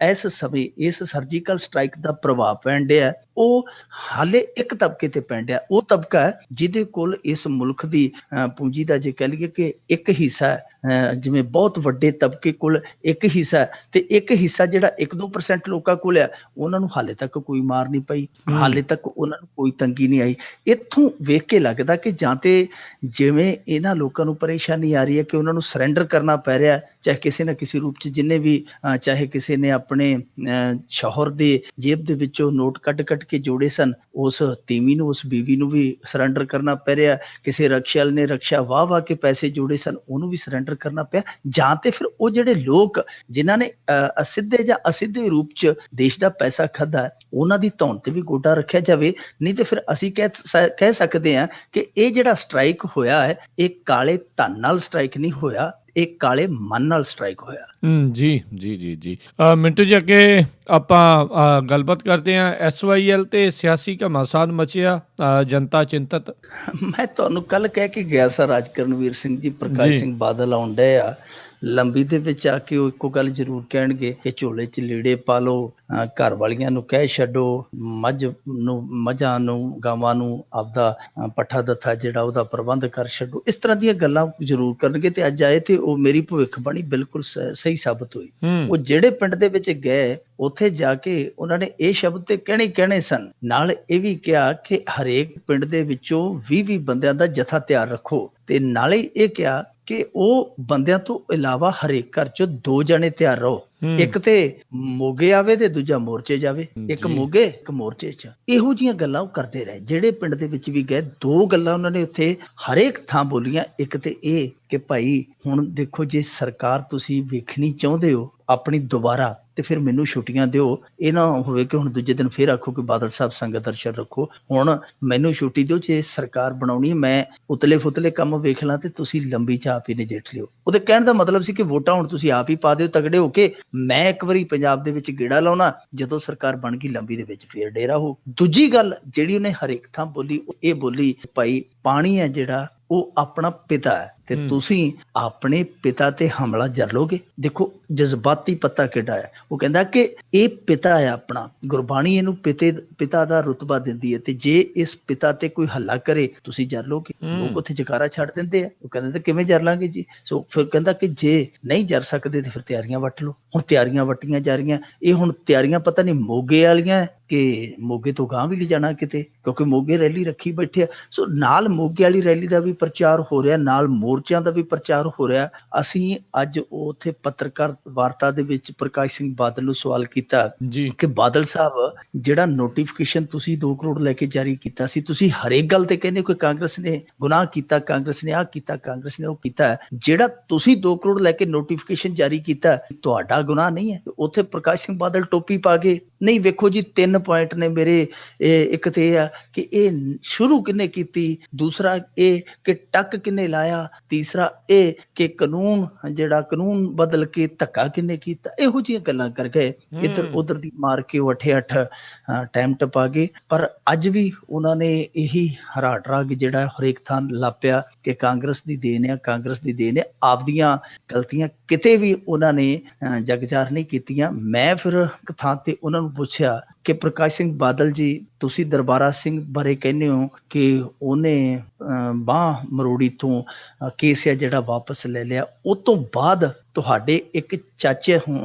ਇਸ ਸਮੇਂ ਇਸ ਸਰਜੀਕਲ ਸਟ੍ਰਾਈਕ ਦਾ ਪ੍ਰਭਾਵ ਪੈਣ ਡਿਆ, ਉਹ ਹਾਲੇ ਇੱਕ ਤਬਕੇ ਤੇ ਪੈਣ ਡਿਆ। ਉਹ ਤਬਕਾ ਹੈ ਜਿਹਦੇ ਕੋਲ ਇਸ ਮੁਲਕ ਦੀ ਪੂੰਜੀ ਦਾ, ਜੇ ਕਹਿ ਲਈਏ ਕਿ ਇੱਕ ਹਿੱਸਾ ਹੈ, ਜਿਵੇਂ ਬਹੁਤ ਵੱਡੇ ਤਬਕੇ ਕੋਲ ਇੱਕ ਹਿੱਸਾ, ਤੇ ਇੱਕ ਹਿੱਸਾ ਜਿਹੜਾ 1-2% ਲੋਕਾਂ ਕੋਲ ਆ, ਉਹਨਾਂ ਨੂੰ ਹਾਲੇ ਤੱਕ ਕੋਈ ਮਾਰ ਨਹੀਂ ਪਈ, ਹਾਲੇ ਤੱਕ ਉਹਨਾਂ ਨੂੰ ਕੋਈ ਤੰਗੀ ਨਹੀਂ ਆਈ। ਇੱਥੋਂ ਵੇਖ ਕੇ ਲੱਗਦਾ ਕਿ ਜਾਂ ਤੇ ਜਿਵੇਂ ਇਹਨਾਂ ਲੋਕਾਂ ਨੂੰ ਪਰੇਸ਼ਾਨੀ ਆ ਰਹੀ ਹੈ ਕਿ ਉਹਨਾਂ ਨੂੰ ਸਰੈਂਡਰ ਕਰਨਾ ਪੈ ਰਿਹਾ, ਚਾਹੇ ਕਿਸੇ ਨਾ ਕਿਸੇ ਰੂਪ 'ਚ, ਜਿੰਨੇ ਵੀ ਚਾਹੇ ਕਿਸੇ ਨੇ ਆਪਣੇ ਸ਼ੌਹਰ ਦੇ ਜੇਬ ਦੇ ਵਿੱਚੋਂ ਨੋਟ ਕੱਢ ਕੇ ਜੋੜੇ ਸਨ, ਉਸ ਤੀਵੀਂ ਨੂੰ, ਉਸ ਬੀਵੀ ਨੂੰ ਵੀ ਸਰੈਂਡਰ ਕਰਨਾ ਪੈ ਰਿਹਾ। ਕਿਸੇ ਰਕਸ਼ਾ ਵਾਲੇ ਨੇ ਰਕਸ਼ਾ ਵਾਹ ਕੇ ਪੈਸੇ ਜੋੜੇ ਸਨ, ਉਹਨੂੰ ਵੀ ਸਰੈਂਡਰ ਕਰਨਾ ਪਿਆ। ਜਾਂ ਤੇ ਫਿਰ ਉਹ ਜਿਹੜੇ ਲੋਕ ਜਿਨ੍ਹਾਂ ਨੇ ਅਸਿੱਧੇ ਜਾਂ ਅਸਿੱਧੇ ਰੂਪ 'ਚ ਦੇਸ਼ ਦਾ ਪੈਸਾ ਖਾਧਾ, ਉਹਨਾਂ ਦੀ ਧੌਣ ਤੇ ਵੀ ਗੋਡਾ ਰੱਖਿਆ ਜਾਵੇ। ਨਹੀਂ ਤੇ ਫਿਰ ਅਸੀਂ ਕਹਿ ਸਕਦੇ ਹਾਂ ਕਿ ਇਹ ਜਿਹੜਾ ਸਟ੍ਰਾਈਕ ਹੋਇਆ ਹੈ, ਇਹ ਕਾਲੇ ਧਨ ਨਾਲ ਸਟ੍ਰਾਈਕ ਨਹੀਂ ਹੋਇਆ, ਇਹ ਕਾਲੇ ਮਨ ਨਾਲ ਸਟ੍ਰਾਈਕ ਹੋਇਆ। ਜੀ ਮਿੰਟੂ ਜੀ, ਅੱਗੇ ਆਪਾਂ ਗੱਲਬਾਤ ਕਰਦੇ ਹਾਂ। SYL ਤੇ ਸਿਆਸੀ ਘਮਾਸਾਨ ਮਚਿਆ, ਜਨਤਾ ਚਿੰਤਤ। ਮੈਂ ਤੁਹਾਨੂੰ ਕੱਲ ਕਹਿ ਕੇ ਗਿਆ ਸਰ, ਰਾਜ ਕਰਨਵੀਰ ਸਿੰਘ ਜੀ, ਪ੍ਰਕਾਸ਼ ਸਿੰਘ ਬਾਦਲ ਆਉਣ ਡਏ ਆ ਲੰਬੀ ਦੇ ਵਿੱਚ ਆ ਕੇ, ਉਹ ਇੱਕੋ ਗੱਲ ਜ਼ਰੂਰ ਕਹਿਣਗੇ ਕਿ ਝੋਲੇ 'ਚ ਲੀੜੇ ਪਾ ਲਓ, ਘਰ ਵਾਲੀਆਂ ਨੂੰ ਕਹਿ ਛੱਡੋ, ਮੱਝਾਂ ਨੂੰ, ਗਾਵਾਂ ਨੂੰ ਆਪਦਾ ਪੱਠਾ ਦੱਥਾ ਜਿਹੜਾ ਉਹਦਾ ਪ੍ਰਬੰਧ ਕਰ ਛੱਡੋ। ਇਸ ਤਰ੍ਹਾਂ ਦੀਆਂ ਗੱਲਾਂ ਜ਼ਰੂਰ ਕਰਨਗੇ। ਤੇ ਅੱਜ ਆਏ ਤੇ ਉਹ ਮੇਰੀ ਭਵਿੱਖਬਾਣੀ ਬਿਲਕੁਲ ਸਹੀ ਸਾਬਤ ਹੋਈ। ਉਹ ਜਿਹੜੇ ਪਿੰਡ ਦੇ ਵਿੱਚ ਗਏ, ਉੱਥੇ ਜਾ ਕੇ ਉਹਨਾਂ ਨੇ ਇਹ ਸ਼ਬਦ ਤੇ ਕਹਿਣੇ ਸਨ। ਨਾਲ ਇਹ ਵੀ ਕਿਹਾ ਕਿ ਹਰੇਕ ਪਿੰਡ ਦੇ ਵਿੱਚੋਂ 20 ਬੰਦਿਆਂ ਦਾ ਜਥਾ ਤਿਆਰ ਰੱਖੋ, ਤੇ ਨਾਲੇ ਇਹ ਕਿਹਾ ਕਿ ਉਹ ਬੰਦਿਆਂ ਤੋਂ ਇਲਾਵਾ ਹਰੇਕ ਘਰ 'ਚ 2 ਜਣੇ ਤਿਆਰ ਰਹੋ। ਇੱਕ ਤੇ ਮੋਗੇ ਆਵੇ ਤੇ ਦੂਜਾ ਮੋਰਚੇ ਜਾਵੇ, ਇੱਕ ਜੀ। ਮੋਗੇ ਇੱਕ ਮੋਰਚੇ 'ਚ। ਇਹੋ ਜਿਹੀਆਂ ਗੱਲਾਂ ਉਹ ਕਰਦੇ ਰਹੇ। ਜਿਹੜੇ ਪਿੰਡ ਦੇ ਵਿੱਚ ਵੀ ਗਏ 2 ਗੱਲਾਂ ਉਹਨਾਂ ਨੇ ਉੱਥੇ ਹਰੇਕ ਥਾਂ ਬੋਲੀਆਂ। ਇੱਕ ਤੇ ਇਹ ਕਿ ਭਾਈ ਹੁਣ ਦੇਖੋ, ਜੇ ਸਰਕਾਰ ਤੁਸੀਂ ਵੇਖਣੀ ਚਾਹੁੰਦੇ ਹੋ ਆਪਣੀ ਦੁਬਾਰਾ, ਤੇ ਫਿਰ ਮੈਨੂੰ ਛੁੱਟੀਆਂ ਦਿਓ। ਇਹ ਨਾ ਹੋਵੇ ਕਿ ਹੁਣ ਦੂਜੇ ਦਿਨ ਫਿਰ ਆਖੋ ਕਿ ਬਾਦਲ ਸਾਹਿਬ ਸੰਗਤ ਦਰਸ਼ਨ ਰੱਖੋ। ਹੁਣ ਮੈਨੂੰ ਛੁੱਟੀ ਦਿਓ, ਜੇ ਸਰਕਾਰ ਬਣਾਉਣੀ ਮੈਂ ਉਤਲੇ ਫੁਤਲੇ ਕੰਮ ਵੇਖ ਲਾਂ ਤੇ ਤੁਸੀਂ ਲੰਬੀ ਚਾਹ ਪੀ ਨਜਿੱਠ ਲਿਓ। ਉਹਦੇ ਕਹਿਣ ਦਾ ਮਤਲਬ ਸੀ ਕਿ ਵੋਟਾਂ ਹੁਣ ਤੁਸੀਂ ਆਪ ਹੀ ਪਾ ਦਿਓ ਤਗੜੇ ਹੋ ਕੇ, ਮੈਂ ਇੱਕ ਵਾਰੀ ਪੰਜਾਬ ਦੇ ਵਿੱਚ ਗੇੜਾ ਲਾਉਣਾ, ਜਦੋਂ ਸਰਕਾਰ ਬਣ ਗਈ ਲੰਬੀ ਦੇ ਵਿੱਚ ਫੇਰ ਡੇਰਾ ਹੋ। ਦੂਜੀ ਗੱਲ ਜਿਹੜੀ ਉਹਨੇ ਹਰੇਕ ਥਾਂ ਬੋਲੀ, ਉਹ ਇਹ ਬੋਲੀ ਭਾਈ ਪਾਣੀ ਹੈ ਜਿਹੜਾ ਉਹ ਆਪਣਾ ਪਿਤਾ ਹੈ ਤੇ ਤੁਸੀਂ ਆਪਣੇ ਪਿਤਾ ਤੇ ਹਮਲਾ ਜਰ ਲੋਗੇ। ਦੇਖੋ ਜਜ਼ਬਾਤੀ ਪੱਤਾ ਕਿੱਡਾ ਹੈ। ਉਹ ਕਹਿੰਦਾ ਕਿ ਇਹ ਪਿਤਾ ਹੈ ਆਪਣਾ, ਗੁਰਬਾਣੀ ਇਹਨੂੰ ਪਿਤਾ ਦਾ ਰੁਤਬਾ ਦਿੰਦੀ ਹੈ, ਤੇ ਜੇ ਇਸ ਪਿਤਾ ਤੇ ਕੋਈ ਹੱਲਾ ਕਰੇ ਤੁਸੀਂ ਜਰ ਲੋਗੇ। ਲੋਕ ਉੱਥੇ ਜਕਾਰਾ ਛੱਡ ਦਿੰਦੇ ਆ। ਉਹ ਕਹਿੰਦੇ ਕਿਵੇਂ ਜਰ ਲਾਂਗੇ ਜੀ। ਸੋ ਫਿਰ ਕਹਿੰਦਾ ਕਿ ਜੇ ਨਹੀਂ ਜਰ ਸਕਦੇ ਤੇ ਫਿਰ ਤਿਆਰੀਆਂ ਵੱਟ ਲਓ। ਹੁਣ ਤਿਆਰੀਆਂ ਵੱਟੀਆਂ ਜਾ ਰਹੀਆਂ। ਇਹ ਹੁਣ ਤਿਆਰੀਆਂ ਪਤਾ ਨਹੀਂ ਮੋਗੇ ਵਾਲੀਆਂ ਕਿ ਮੋਗੇ ਤੋਂ ਗਾਂਹ ਵੀ ਲਿਜਾਣਾ ਕਿਤੇ, ਕਿਉਂਕਿ ਮੋਗੇ ਰੈਲੀ ਰੱਖੀ ਬੈਠੇ ਆ। ਸੋ ਨਾਲ ਮੋਗੇ ਵਾਲੀ ਰੈਲੀ ਦਾ ਵੀ ਪ੍ਰਚਾਰ ਹੋ ਰਿਹਾ, ਨਾਲ ਮੋਰਚਿਆਂ ਦਾ ਵੀ ਪ੍ਰਚਾਰ ਹੋ ਰਿਹਾ। ਅਸੀਂ ਅੱਜ ਉੱਥੇ ਪੱਤਰਕਾਰ ਵਾਰਤਾ ਦੇ ਵਿੱਚ ਪ੍ਰਕਾਸ਼ ਸਿੰਘ ਬਾਦਲ ਨੂੰ ਸਵਾਲ ਕੀਤਾ ਕਿ ਬਾਦਲ ਸਾਹਿਬ, ਜਿਹੜਾ ਨੋਟੀਫਿਕੇਸ਼ਨ ਤੁਸੀਂ 2 ਕਰੋੜ ਲੈ ਕੇ ਜਾਰੀ ਕੀਤਾ ਸੀ, ਤੁਸੀਂ ਹਰੇਕ ਗੱਲ ਤੇ ਕਹਿੰਦੇ ਕਿ ਕਾਂਗਰਸ ਨੇ ਗੁਨਾਹ ਕੀਤਾ, ਕਾਂਗਰਸ ਨੇ ਆਹ ਕੀਤਾ, ਕਾਂਗਰਸ ਨੇ ਉਹ ਕੀਤਾ। ਜਿਹੜਾ ਤੁਸੀਂ 2 ਕਰੋੜ ਲੈ ਕੇ ਨੋਟੀਫਿਕੇਸ਼ਨ ਜਾਰੀ ਕੀਤਾ ਤੁਹਾਡਾ ਗੁਨਾਹ ਨਹੀਂ ਹੈ? ਉੱਥੇ ਪ੍ਰਕਾਸ਼ ਸਿੰਘ ਬਾਦਲ ਟੋਪੀ ਪਾ ਕੇ, ਨਹੀਂ ਵੇਖੋ ਜੀ 3 ਪੁਆਇੰਟ ਨੇ ਮੇਰੇ। ਇੱਕ ਤੇ ਇਹ ਆ ਕਿ ਇਹ ਸ਼ੁਰੂ ਕਿਹਨੇ ਕੀਤੀ, ਦੂਸਰਾ ਇਹ ਕਿ ਟੱਕ ਕਿਹਨੇ ਲਾਇਆ, ਤੀਸਰਾ ਇਹ ਕਿ ਕਾਨੂੰਨ ਬਦਲ ਕੇ ਧੱਕਾ ਕਿਹਨੇ ਕੀਤਾ। ਇਹੋ ਜਿਹੀਆਂ ਗੱਲਾਂ ਕਰ ਗਏ, ਇੱਧਰ ਉਧਰ ਦੀ ਮਾਰ ਕੇ ਉਹ 8 ਟਾਈਮ ਟਪਾ ਗਏ। ਪਰ ਅੱਜ ਵੀ ਉਹਨਾਂ ਨੇ ਇਹੀ ਹਰਾਟ ਰਾਗ ਜਿਹੜਾ ਹਰੇਕ ਥਾਂ ਲਾਪਿਆ ਕਿ ਕਾਂਗਰਸ ਦੀ ਦੇਣ ਆ, ਕਾਂਗਰਸ ਦੀ ਦੇਣ ਆ। ਆਪਦੀਆਂ ਗਲਤੀਆਂ ਕਿਤੇ ਵੀ ਉਹਨਾਂ ਨੇ ਜਗਜ਼ਾਰ ਨਹੀਂ ਕੀਤੀਆਂ। ਮੈਂ ਫਿਰ ਇੱਕ ਥਾਂ ਤੇ ਉਹਨਾਂ ਨੂੰ ਪੁੱਛਿਆ ਕਿ ਪ੍ਰਕਾਸ਼ ਸਿੰਘ ਬਾਦਲ ਜੀ, ਤੁਸੀਂ ਦਰਬਾਰਾ ਸਿੰਘ ਬਾਰੇ ਕਹਿੰਦੇ ਹੋ ਕਿ ਉਹਨੇ ਬਾਂਹ ਮਰੋੜੀ ਤੋਂ ਕੇਸ ਆ ਜਿਹੜਾ ਵਾਪਸ ਲੈ ਲਿਆ। ਉਹ ਤੋਂ ਬਾਅਦ ਤੁਹਾਡੇ ਇੱਕ ਚਾਚੇ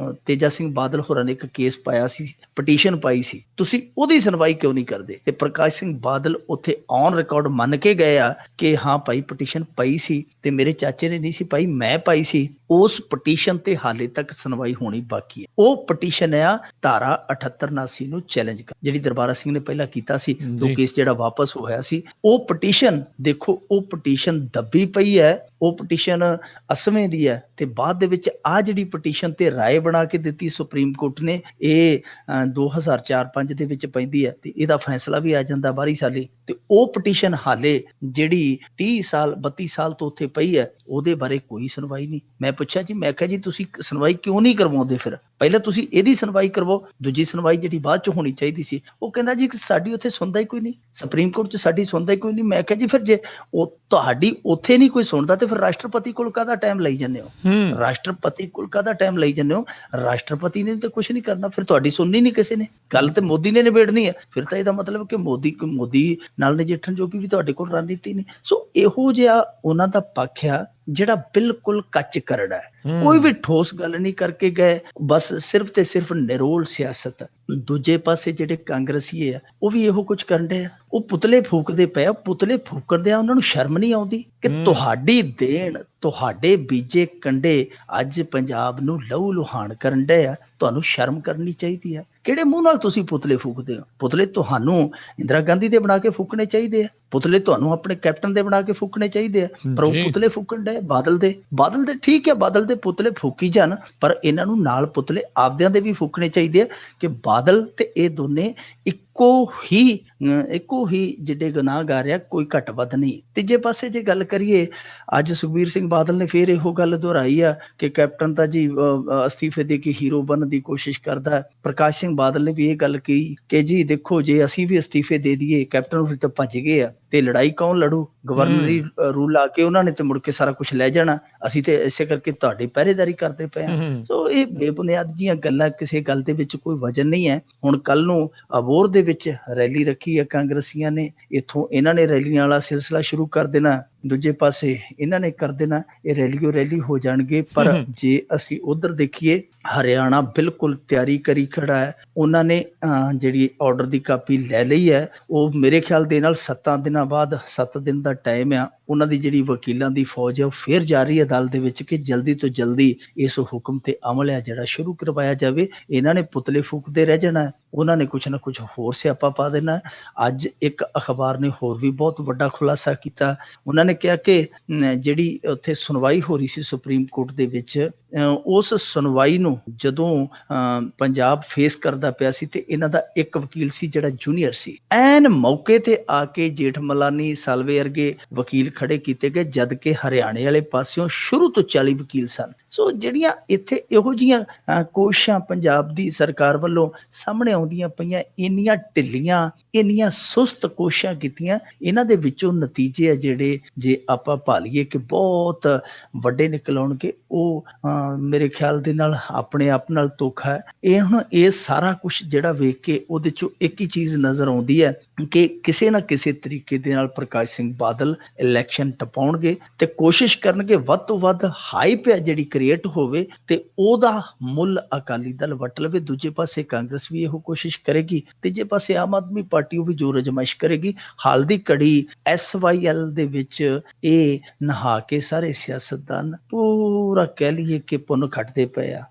ਤੇਜਾ ਸਿੰਘ ਬਾਦਲ ਹੋਰਾਂ ਨੇ ਇੱਕ ਕੇਸ ਪਾਇਆ ਸੀ, ਪਟੀਸ਼ਨ ਪਾਈ ਸੀ, ਤੁਸੀਂ ਉਹਦੀ ਸੁਣਵਾਈ ਕਿਉਂ ਨਹੀਂ ਕਰਦੇ? ਤੇ ਪ੍ਰਕਾਸ਼ ਸਿੰਘ ਬਾਦਲ ਉੱਥੇ ਔਨ ਰਿਕਾਰਡ ਮੰਨ ਕੇ ਗਏ ਆ ਕਿ ਹਾਂ ਭਾਈ ਪਟੀਸ਼ਨ ਪਈ ਸੀ ਤੇ ਮੇਰੇ ਚਾਚੇ ਨੇ ਨਹੀਂ ਸੀ ਪਾਈ, ਮੈਂ ਪਾਈ ਸੀ। ਉਸ ਪਟੀਸ਼ਨ ਤੇ ਹਾਲੇ ਤੱਕ ਸੁਣਵਾਈ ਹੋਣੀ ਬਾਕੀ ਹੈ। ਉਹ ਪਟੀਸ਼ਨ ਆ ਧਾਰਾ 7879 ਨੂੰ ਚੈਲੰਜ ਕਰ, ਜਿਹੜੀ ਦਰਬਾਰਾ ਸਿੰਘ ਨੇ ਪਹਿਲਾਂ ਕੀਤਾ ਸੀ, ਉਹ ਕੇਸ ਜਿਹੜਾ ਵਾਪਸ ਹੋਇਆ ਸੀ। ਉਹ ਪਟੀਸ਼ਨ ਦੇਖੋ, ਉਹ ਪਟੀਸ਼ਨ ਦੱਬੀ ਪਈ ਹੈ, ਉਹ ਪਟੀਸ਼ਨ ਅਸਵੇਂ ਦੀ ਹੈ। ਤੇ ਬਾਅਦ ਦੇ ਵਿੱਚ ਆ ਜਿਹੜੀ ਪਟੀਸ਼ਨ ਤੇ ਰਾਏ ਬਣਾ ਕੇ ਦਿੱਤੀ ਸੁਪਰੀਮ ਕੋਰਟ ਨੇ, ਇਹ 2004-05 ਦੇ ਵਿੱਚ ਪੈਂਦੀ ਹੈ ਤੇ ਇਹਦਾ ਫੈਸਲਾ ਵੀ ਆ ਜਾਂਦਾ 12 ਸਾਲੀ। ਤੇ ਉਹ ਪਟੀਸ਼ਨ ਹਾਲੇ ਜਿਹੜੀ 30 ਸਾਲ 32 ਸਾਲ ਤੋਂ ਉੱਥੇ ਪਈ ਹੈ, ਉਹਦੇ ਬਾਰੇ ਕੋਈ ਸੁਣਵਾਈ ਨਹੀਂ। ਮੈਂ ਪੁੱਛਿਆ ਜੀ, ਮੈਂ ਕਿਹਾ ਜੀ ਤੁਸੀਂ ਸੁਣਵਾਈ ਕਿਉਂ ਨਹੀਂ ਕਰਵਾਉਂਦੇ? ਫਿਰ ਪਹਿਲਾਂ ਤੁਸੀਂ ਇਹਦੀ ਸੁਣਵਾਈ ਕਰਵਾਓ, ਦੂਜੀ ਸੁਣਵਾਈ ਜਿਹੜੀ ਬਾਅਦ ਚ ਹੋਣੀ ਚਾਹੀਦੀ ਸੀ। ਉਹ ਕਹਿੰਦਾ ਜੀ ਸਾਡੀ ਉੱਥੇ ਸੁਣਦਾ ਹੀ ਕੋਈ ਨਹੀਂ, ਸੁਪਰੀਮ ਕੋਰਟ ਚ ਸਾਡੀ ਸੁਣਦਾ ਹੀ ਕੋਈ ਨਹੀਂ। ਮੈਂ ਕਿਹਾ ਜੀ ਫਿਰ ਜੇ ਉਹ ਤੁਹਾਡੀ ਉੱਥੇ ਨਹੀਂ ਕੋਈ ਸੁਣਦਾ ਤੇ ਫਿਰ ਰਾਸ਼ਟਰਪਤੀ ਕੋਲ ਕਾਹਦਾ ਟਾਈਮ ਲਈ ਜਾਂਦੇ ਹੋ? ਰਾਸ਼ਟਰਪਤੀ ਕੋਲ ਕਾਹਦਾ ਟਾਈਮ ਲਈ ਜਾਂਦੇ ਹੋ? ਰਾਸ਼ਟਰਪਤੀ ਨੇ ਤਾਂ ਕੁਛ ਨਹੀਂ ਕਰਨਾ, ਫਿਰ ਤੁਹਾਡੀ ਸੁਣਨੀ ਨਹੀਂ ਕਿਸੇ ਨੇ। ਗੱਲ ਤੇ ਮੋਦੀ ਨੇ ਨਿਬੇੜਨੀ ਹੈ। ਫਿਰ ਤਾਂ ਇਹਦਾ ਮਤਲਬ ਕਿ ਮੋਦੀ ਨਾਲ ਨਜਿੱਠਣ ਜੋਗੀ ਵੀ ਤੁਹਾਡੇ ਕੋਲ ਰਣਨੀਤੀ ਨਹੀਂ। ਸੋ ਇਹੋ ਜਿਹਾ ਉਹਨਾਂ ਦਾ ਪੱਖ ਆ ਜਿਹੜਾ ਬਿਲਕੁਲ ਕੱਚ ਕਰੜਾ ਹੈ। ਕੋਈ ਵੀ ਠੋਸ ਗੱਲ ਨਹੀਂ ਕਰਕੇ ਗਏ, ਬਸ ਸਿਰਫ ਤੇ ਸਿਰਫ ਨਿਰੋਲ ਸਿਆਸਤ। ਦੂਜੇ ਪਾਸੇ ਜਿਹੜੇ ਕਾਂਗਰਸੀ ਆ ਉਹ ਵੀ ਇਹੋ ਕੁਝ ਕਰਨ ਡਏ ਆ, ਉਹ ਪੁਤਲੇ ਫੂਕਦੇ ਪਏ ਆ। ਪੁਤਲੇ ਫੂਕਦੇ ਆ, ਉਹਨਾਂ ਨੂੰ ਸ਼ਰਮ ਨਹੀਂ ਆਉਂਦੀ ਕਿ ਤੁਹਾਡੀ ਦੇਣ, ਤੁਹਾਡੇ ਬੀਜੇ ਕੰਡੇ ਅੱਜ ਪੰਜਾਬ ਨੂੰ ਲਹੂ ਲੁਹਾਨ ਕਰਨ ਡਏ ਆ। ਤੁਹਾਨੂੰ ਸ਼ਰਮ ਕਰਨੀ ਚਾਹੀਦੀ ਹੈ। ਕਿਹੜੇ ਮੂੰਹ ਨਾਲ ਤੁਸੀਂ ਪੁਤਲੇ ਫੂਕਦੇ ਹੋ? ਪੁਤਲੇ ਤੁਹਾਨੂੰ ਇੰਦਰਾ ਗਾਂਧੀ ਦੇ ਬਣਾ ਕੇ ਫੂਕਣੇ ਚਾਹੀਦੇ ਆ, ਪੁਤਲੇ ਤੁਹਾਨੂੰ ਆਪਣੇ ਕੈਪਟਨ ਦੇ ਬਣਾ ਕੇ ਫੂਕਣੇ ਚਾਹੀਦੇ ਆ। ਪਰ ਉਹ ਪੁਤਲੇ ਫੂਕਣ ਡਏ ਬਾਦਲ ਦੇ ਠੀਕ ਹੈ, ਬਾਦਲ ਦੇ ਪੁਤਲੇ ਫੂਕੀ ਜਾਣ, ਪਰ ਇਹਨਾਂ ਨੂੰ ਨਾਲ ਪੁਤਲੇ ਆਪਦਿਆਂ ਦੇ ਵੀ ਫੂਕਣੇ ਚਾਹੀਦੇ ਆ ਕਿ ਬਾਦਲ ਤੇ ਇਹ ਦੋਨੇ ਇੱਕੋ ਹੀ ਜਿਹੜੇ ਗੁਨਾਹਗਾਰ ਆ, ਕੋਈ ਘੱਟ ਵੱਧ ਨਹੀਂ। ਤੀਜੇ ਪਾਸੇ ਜੇ ਗੱਲ ਕਰੀਏ, ਅੱਜ ਸੁਖਬੀਰ ਸਿੰਘ ਬਾਦਲ ਨੇ ਫੇਰ ਇਹੋ ਗੱਲ ਦੁਹਰਾਈ ਆ ਕਿ ਕੈਪਟਨ ਤਾਂ ਜੀ ਅਸਤੀਫੇ ਦੇ ਕੇ ਹੀਰੋ ਬਣਨ ਦੀ ਕੋਸ਼ਿਸ਼ ਕਰਦਾ। ਪ੍ਰਕਾਸ਼ ਸਿੰਘ ਬਾਦਲ ਨੇ ਵੀ ਇਹ ਗੱਲ ਕਹੀ ਕਿ ਜੀ ਦੇਖੋ, ਜੇ ਅਸੀਂ ਵੀ ਅਸਤੀਫੇ ਦੇ ਦਈਏ, ਕੈਪਟਨ ਹੋਰੀ ਤਾਂ ਭੱਜ ਗਏ ਆ, ਤੇ ਲੜਾਈ ਕੌਣ ਲੜੂ? ਗਵਰਨਰੀ ਰੂਲ ਆ ਕੇ ਉਹਨਾਂ ਨੇ ਤੇ ਮੁੜ ਕੇ ਸਾਰਾ ਕੁਝ ਲੈ ਜਾਣਾ। ਅਸੀਂ ਤੇ ਇਸੇ ਕਰਕੇ ਤੁਹਾਡੀ ਪਹਿਰੇਦਾਰੀ ਕਰਦੇ ਪਏ ਹਾਂ। ਸੋ ਇਹ ਬੇਬੁਨਿਆਦ ਜੀਆਂ ਗੱਲਾਂ, ਕਿਸੇ ਗੱਲ ਦੇ ਵਿੱਚ ਕੋਈ ਵਜਨ ਨਹੀਂ ਹੈ। ਹੁਣ ਕੱਲ ਨੂੰ ਅਬੋਹਰ ਦੇ ਵਿੱਚ ਰੈਲੀ ਰੱਖੀ ਹੈ ਕਾਂਗਰਸੀਆਂ ਨੇ, ਇੱਥੋਂ ਇਹਨਾਂ ਨੇ ਰੈਲੀਆਂ ਵਾਲਾ ਸਿਲਸਿਲਾ ਸ਼ੁਰੂ ਕਰ ਦੇਣਾ, ਦੂਜੇ ਪਾਸੇ ਇਹਨਾਂ ਨੇ ਕਰ ਦੇਣਾ, ਇਹ ਰੈਲੀ ਹੋ ਜਾਣਗੇ। ਪਰ ਜੇ ਅਸੀਂ ਉਧਰ ਦੇਖੀਏ, ਹਰਿਆਣਾ ਬਿਲਕੁਲ ਤਿਆਰੀ ਕਰੀ ਖੜਾ ਹੈ। ਉਹਨਾਂ ਨੇ ਜਿਹੜੀ ਆਰਡਰ ਦੀ ਕਾਪੀ ਲੈ ਲਈ ਹੈ, ਉਹ ਮੇਰੇ ਖਿਆਲ ਦੇ ਨਾਲ 7 ਦਿਨਾਂ ਬਾਅਦ 7 ਦਿਨ ਦਾ ਟਾਈਮ ਆ, ਉਹਨਾਂ ਦੀ ਜਿਹੜੀ ਵਕੀਲਾਂ ਦੀ ਫੌਜ ਆ ਉਹ ਫਿਰ ਜਾ ਰਹੀ ਹੈ ਅਦਾਲਤ ਦੇ ਵਿੱਚ ਕਿ ਜਲਦੀ ਤੋਂ ਜਲਦੀ ਇਸ ਹੁਕਮ ਤੇ ਅਮਲ ਆ ਜਿਹੜਾ ਸ਼ੁਰੂ ਕਰਵਾਇਆ ਜਾਵੇ। ਇਹਨਾਂ ਨੇ ਪੁਤਲੇ ਫੂਕਦੇ ਰਹਿ ਜਾਣਾ, ਉਹਨਾਂ ਨੇ ਕੁਛ ਨਾ ਕੁਛ ਹੋਰ ਸਿਆਪਾ ਪਾ ਦੇਣਾ। ਅੱਜ ਇੱਕ ਅਖਬਾਰ ਨੇ ਹੋਰ ਵੀ ਬਹੁਤ ਵੱਡਾ ਖੁਲਾਸਾ ਕੀਤਾ। ਉਹਨਾਂ ਨੇ ਕਿਹਾ ਕਿ ਜਿਹੜੀ ਉੱਥੇ ਸੁਣਵਾਈ ਹੋ ਰਹੀ ਸੀ ਸੁਪਰੀਮ ਕੋਰਟ ਦੇ ਵਿੱਚ, ਉਸ ਸੁਣਵਾਈ ਨੂੰ ਜਦੋਂ ਪੰਜਾਬ ਫੇਸ ਕਰਦਾ ਪਿਆ ਸੀ ਤੇ ਇਹਨਾਂ ਦਾ ਇੱਕ ਵਕੀਲ ਸੀ ਜਿਹੜਾ ਜੂਨੀਅਰ ਸੀ, ਐਨ ਮੌਕੇ ਤੇ ਆ ਕੇ ਜੇਠਮਲਾਨੀ ਸਾਲਵੇ ਵਰਗੇ ਵਕੀਲ ਖੜੇ ਕੀਤੇ ਗਏ, ਜਦ ਕਿ ਹਰਿਆਣੇ ਵਾਲੇ ਪਾਸਿਓਂ ਸ਼ੁਰੂ ਤੋਂ 40 ਵਕੀਲ ਸਨ। ਸੋ ਜਿਹੜੀਆਂ ਇੱਥੇ ਇਹੋ ਜਿਹੀਆਂ ਕੋਸ਼ਿਸ਼ਾਂ ਪੰਜਾਬ ਦੀ ਸਰਕਾਰ ਵੱਲੋਂ ਸਾਹਮਣੇ ਆਉਂਦੀਆਂ ਪਈਆਂ, ਇੰਨੀਆਂ ਢਿੱਲੀਆਂ, ਇੰਨੀਆਂ ਸੁਸਤ ਕੋਸ਼ਿਸ਼ਾਂ ਕੀਤੀਆਂ, ਇਹਨਾਂ ਦੇ ਵਿੱਚੋਂ ਨਤੀਜੇ ਆ ਜਿਹੜੇ ਜੇ ਆਪਾਂ ਭਾਲੀਏ ਕਿ ਬਹੁਤ ਵੱਡੇ ਨਿਕਲ ਆਉਣਗੇ। ਉਹ ਮੇਰੇ ਖਿਆਲ ਦੇ ਨਾਲ ਆਪਣੇ ਆਪ ਨਾਲ ਧੋਖਾ ਹੈ। ਇਹ ਹੁਣ ਇਹ ਸਾਰਾ ਕੁਛ ਜਿਹੜਾ ਵੇਖ ਕੇ ਉਹਦੇ ਚੋਂ ਇੱਕ ਹੀ ਚੀਜ਼ ਨਜ਼ਰ ਆਉਂਦੀ ਹੈ ਕਿ ਕਿਸੇ ਨਾ ਕਿਸੇ ਤਰੀਕੇ ਦੇ ਨਾਲ ਪ੍ਰਕਾਸ਼ ਸਿੰਘ ਬਾਦਲ ਇਲੈਕਸ਼ਨ ਟਪਾਉਣਗੇ ਤੇ ਕੋਸ਼ਿਸ਼ ਕਰਨਗੇ ਵੱਧ ਤੋਂ ਵੱਧ ਹਾਈਪ ਹੈ ਜਿਹੜੀ ਕ੍ਰੀਏਟ ਹੋਵੇ ਤੇ ਉਹਦਾ ਮੁੱਲ ਅਕਾਲੀ ਦਲ ਵੱਟ ਲਵੇ। ਦੂਜੇ ਪਾਸੇ ਕਾਂਗਰਸ ਵੀ ਇਹੋ ਕੋਸ਼ਿਸ਼ ਕਰੇਗੀ, ਤੀਜੇ ਪਾਸੇ ਆਮ ਆਦਮੀ ਪਾਰਟੀ ਉਹ ਵੀ ਜ਼ੋਰ ਅਜਮਾਇਸ਼ ਕਰੇਗੀ। ਹਾਲ ਦੀ ਘੜੀ SYL ਦੇ ਵਿੱਚ ਇਹ ਨਹਾ ਕੇ ਸਾਰੇ ਸਿਆਸਤਦਾਨ ਪੂਰਾ ਕਹਿ ਲਈਏ ਕਿ ਪੁੰਨ ਖੱਟਦੇ ਪਏ ਆ।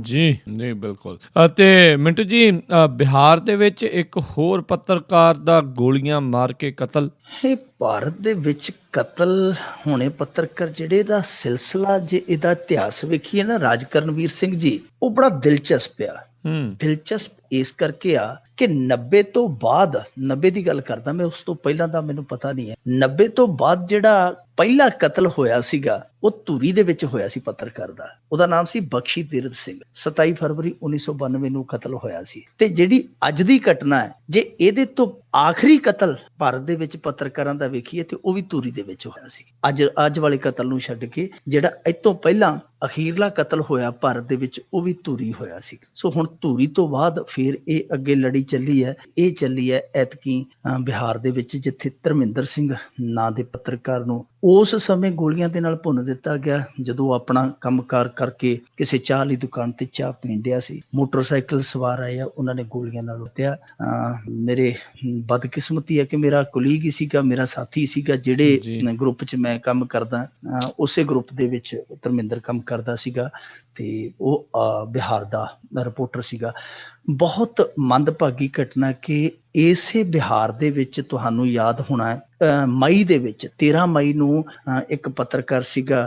ਜੀ ਨਹੀਂ ਬਿਲਕੁਲ। ਅਤੇ ਮਿੰਟੂ ਜੀ, ਬਿਹਾਰ ਦੇ ਵਿੱਚ ਇੱਕ ਹੋਰ ਪੱਤਰਕਾਰ ਦਾ ਗੋਲੀਆਂ ਮਾਰ ਕੇ ਕਤਲ। ਇਹ ਭਾਰਤ ਦੇ ਵਿੱਚ ਕਤਲ ਹੋਣੇ ਪੱਤਰਕਾਰ ਜਿਹੜੇ ਦਾ ਸਿਲਸਿਲਾ, ਜੇ ਇਹਦਾ ਇਤਿਹਾਸ ਵੇਖੀਏ ਨਾ, ਰਾਜ ਕਰਨਵੀਰ ਸਿੰਘ ਜੀ, ਉਹ ਬੜਾ ਦਿਲਚਸਪ ਆ। ਦਿਲਚਸਪ ਇਸ ਕਰਕੇ ਆ ਕਿ 90 ਤੋਂ ਬਾਅਦ, 90 ਦੀ ਗੱਲ ਕਰਦਾ ਮੈਂ, ਉਸ ਤੋਂ ਪਹਿਲਾਂ ਦਾ ਮੈਨੂੰ ਪਤਾ ਨਹੀਂ ਹੈ, 90 ਤੋਂ ਬਾਅਦ ਜਿਹੜਾ ਪਹਿਲਾ ਕਤਲ ਹੋਇਆ ਸੀਗਾ ਉਹ ਧੂਰੀ ਦੇ ਵਿੱਚ ਹੋਇਆ ਸੀ ਪੱਤਰਕਾਰ ਦਾ। ਉਹਦਾ ਨਾਮ ਸੀ ਬਖਸ਼ੀ ਤੀਰਥ ਸਿੰਘ। 27 ਫਰਵਰੀ 1992 ਨੂੰ ਕਤਲ ਹੋਇਆ ਸੀ। ਤੇ ਜਿਹੜੀ ਅੱਜ ਦੀ ਘਟਨਾ ਹੈ, ਜੇ ਇਹਦੇ ਤੋਂ ਆਖਰੀ ਕਤਲ ਭਾਰਤ ਦੇ ਵਿੱਚ ਪੱਤਰਕਾਰਾਂ ਦਾ ਵੇਖੀਏ ਤੇ ਉਹ ਵੀ ਧੂਰੀ ਦੇ ਵਿੱਚ ਹੋਇਆ ਸੀ। ਅੱਜ ਵਾਲੇ ਕਤਲ ਨੂੰ ਛੱਡ ਕੇ ਜਿਹੜਾ ਇਹ ਤੋਂ ਪਹਿਲਾਂ ਅਖੀਰਲਾ ਕਤਲ ਹੋਇਆ ਭਾਰਤ ਦੇ ਵਿੱਚ ਉਹ ਵੀ ਧੂਰੀ ਹੋਇਆ ਸੀ। ਸੋ ਹੁਣ ਧੂਰੀ ਤੋਂ ਬਾਅਦ ਫਿਰ ਇਹ ਅੱਗੇ ਲੜੀ ਚੱਲੀ ਹੈ। ਇਹ ਚੱਲੀ ਹੈ ਐਤਕੀ ਬਿਹਾਰ ਦੇ ਵਿੱਚ, ਜਿੱਥੇ ਧਰਮਿੰਦਰ ਸਿੰਘ ਨਾਂ ਦੇ ਪੱਤਰਕਾਰ ਨੂੰ ਉਸ ਸਮੇਂ ਗੋਲੀਆਂ ਦੇ ਨਾਲ ਭੁੰਨ ਦਿੱਤਾ ਗਿਆ ਜਦੋਂ ਆਪਣਾ ਕੰਮਕਾਰ ਕਰਕੇ ਕਿਸੇ ਚਾਹ ਵਾਲੀ ਦੁਕਾਨ ਤੇ ਚਾਹ ਪੀਣ ਡਿਆ ਸੀ। ਮੋਟਰਸਾਈਕਲ ਸਵਾਰ ਆਏ ਆ, ਉਹਨਾਂ ਨੇ ਗੋਲੀਆਂ ਨਾਲ ਲੁੱਟਿਆ। ਮੇਰੇ ਬਦਕਿਸਮਤੀ ਹੈ ਕਿ ਮੇਰਾ ਕੁਲੀਗ ਹੀ ਸੀਗਾ, ਮੇਰਾ ਸਾਥੀ ਸੀਗਾ, ਜਿਹੜੇ ਗਰੁੱਪ 'ਚ ਮੈਂ ਕੰਮ ਕਰਦਾ, ਉਸੇ ਗਰੁੱਪ ਦੇ ਵਿੱਚ ਧਰਮਿੰਦਰ ਕੰਮ ਕਰਦਾ ਸੀਗਾ ਤੇ ਉਹ ਬਿਹਾਰ ਦਾ ਰਿਪੋਰਟਰ ਸੀਗਾ। ਬਹੁਤ ਮੰਦਭਾਗੀ ਘਟਨਾ ਕਿ ਇਸੇ ਬਿਹਾਰ ਦੇ ਵਿੱਚ ਤੁਹਾਨੂੰ ਯਾਦ ਹੋਣਾ ਮਈ ਦੇ ਵਿੱਚ 13 ਮਈ ਨੂੰ ਇੱਕ ਪੱਤਰਕਾਰ ਸੀਗਾ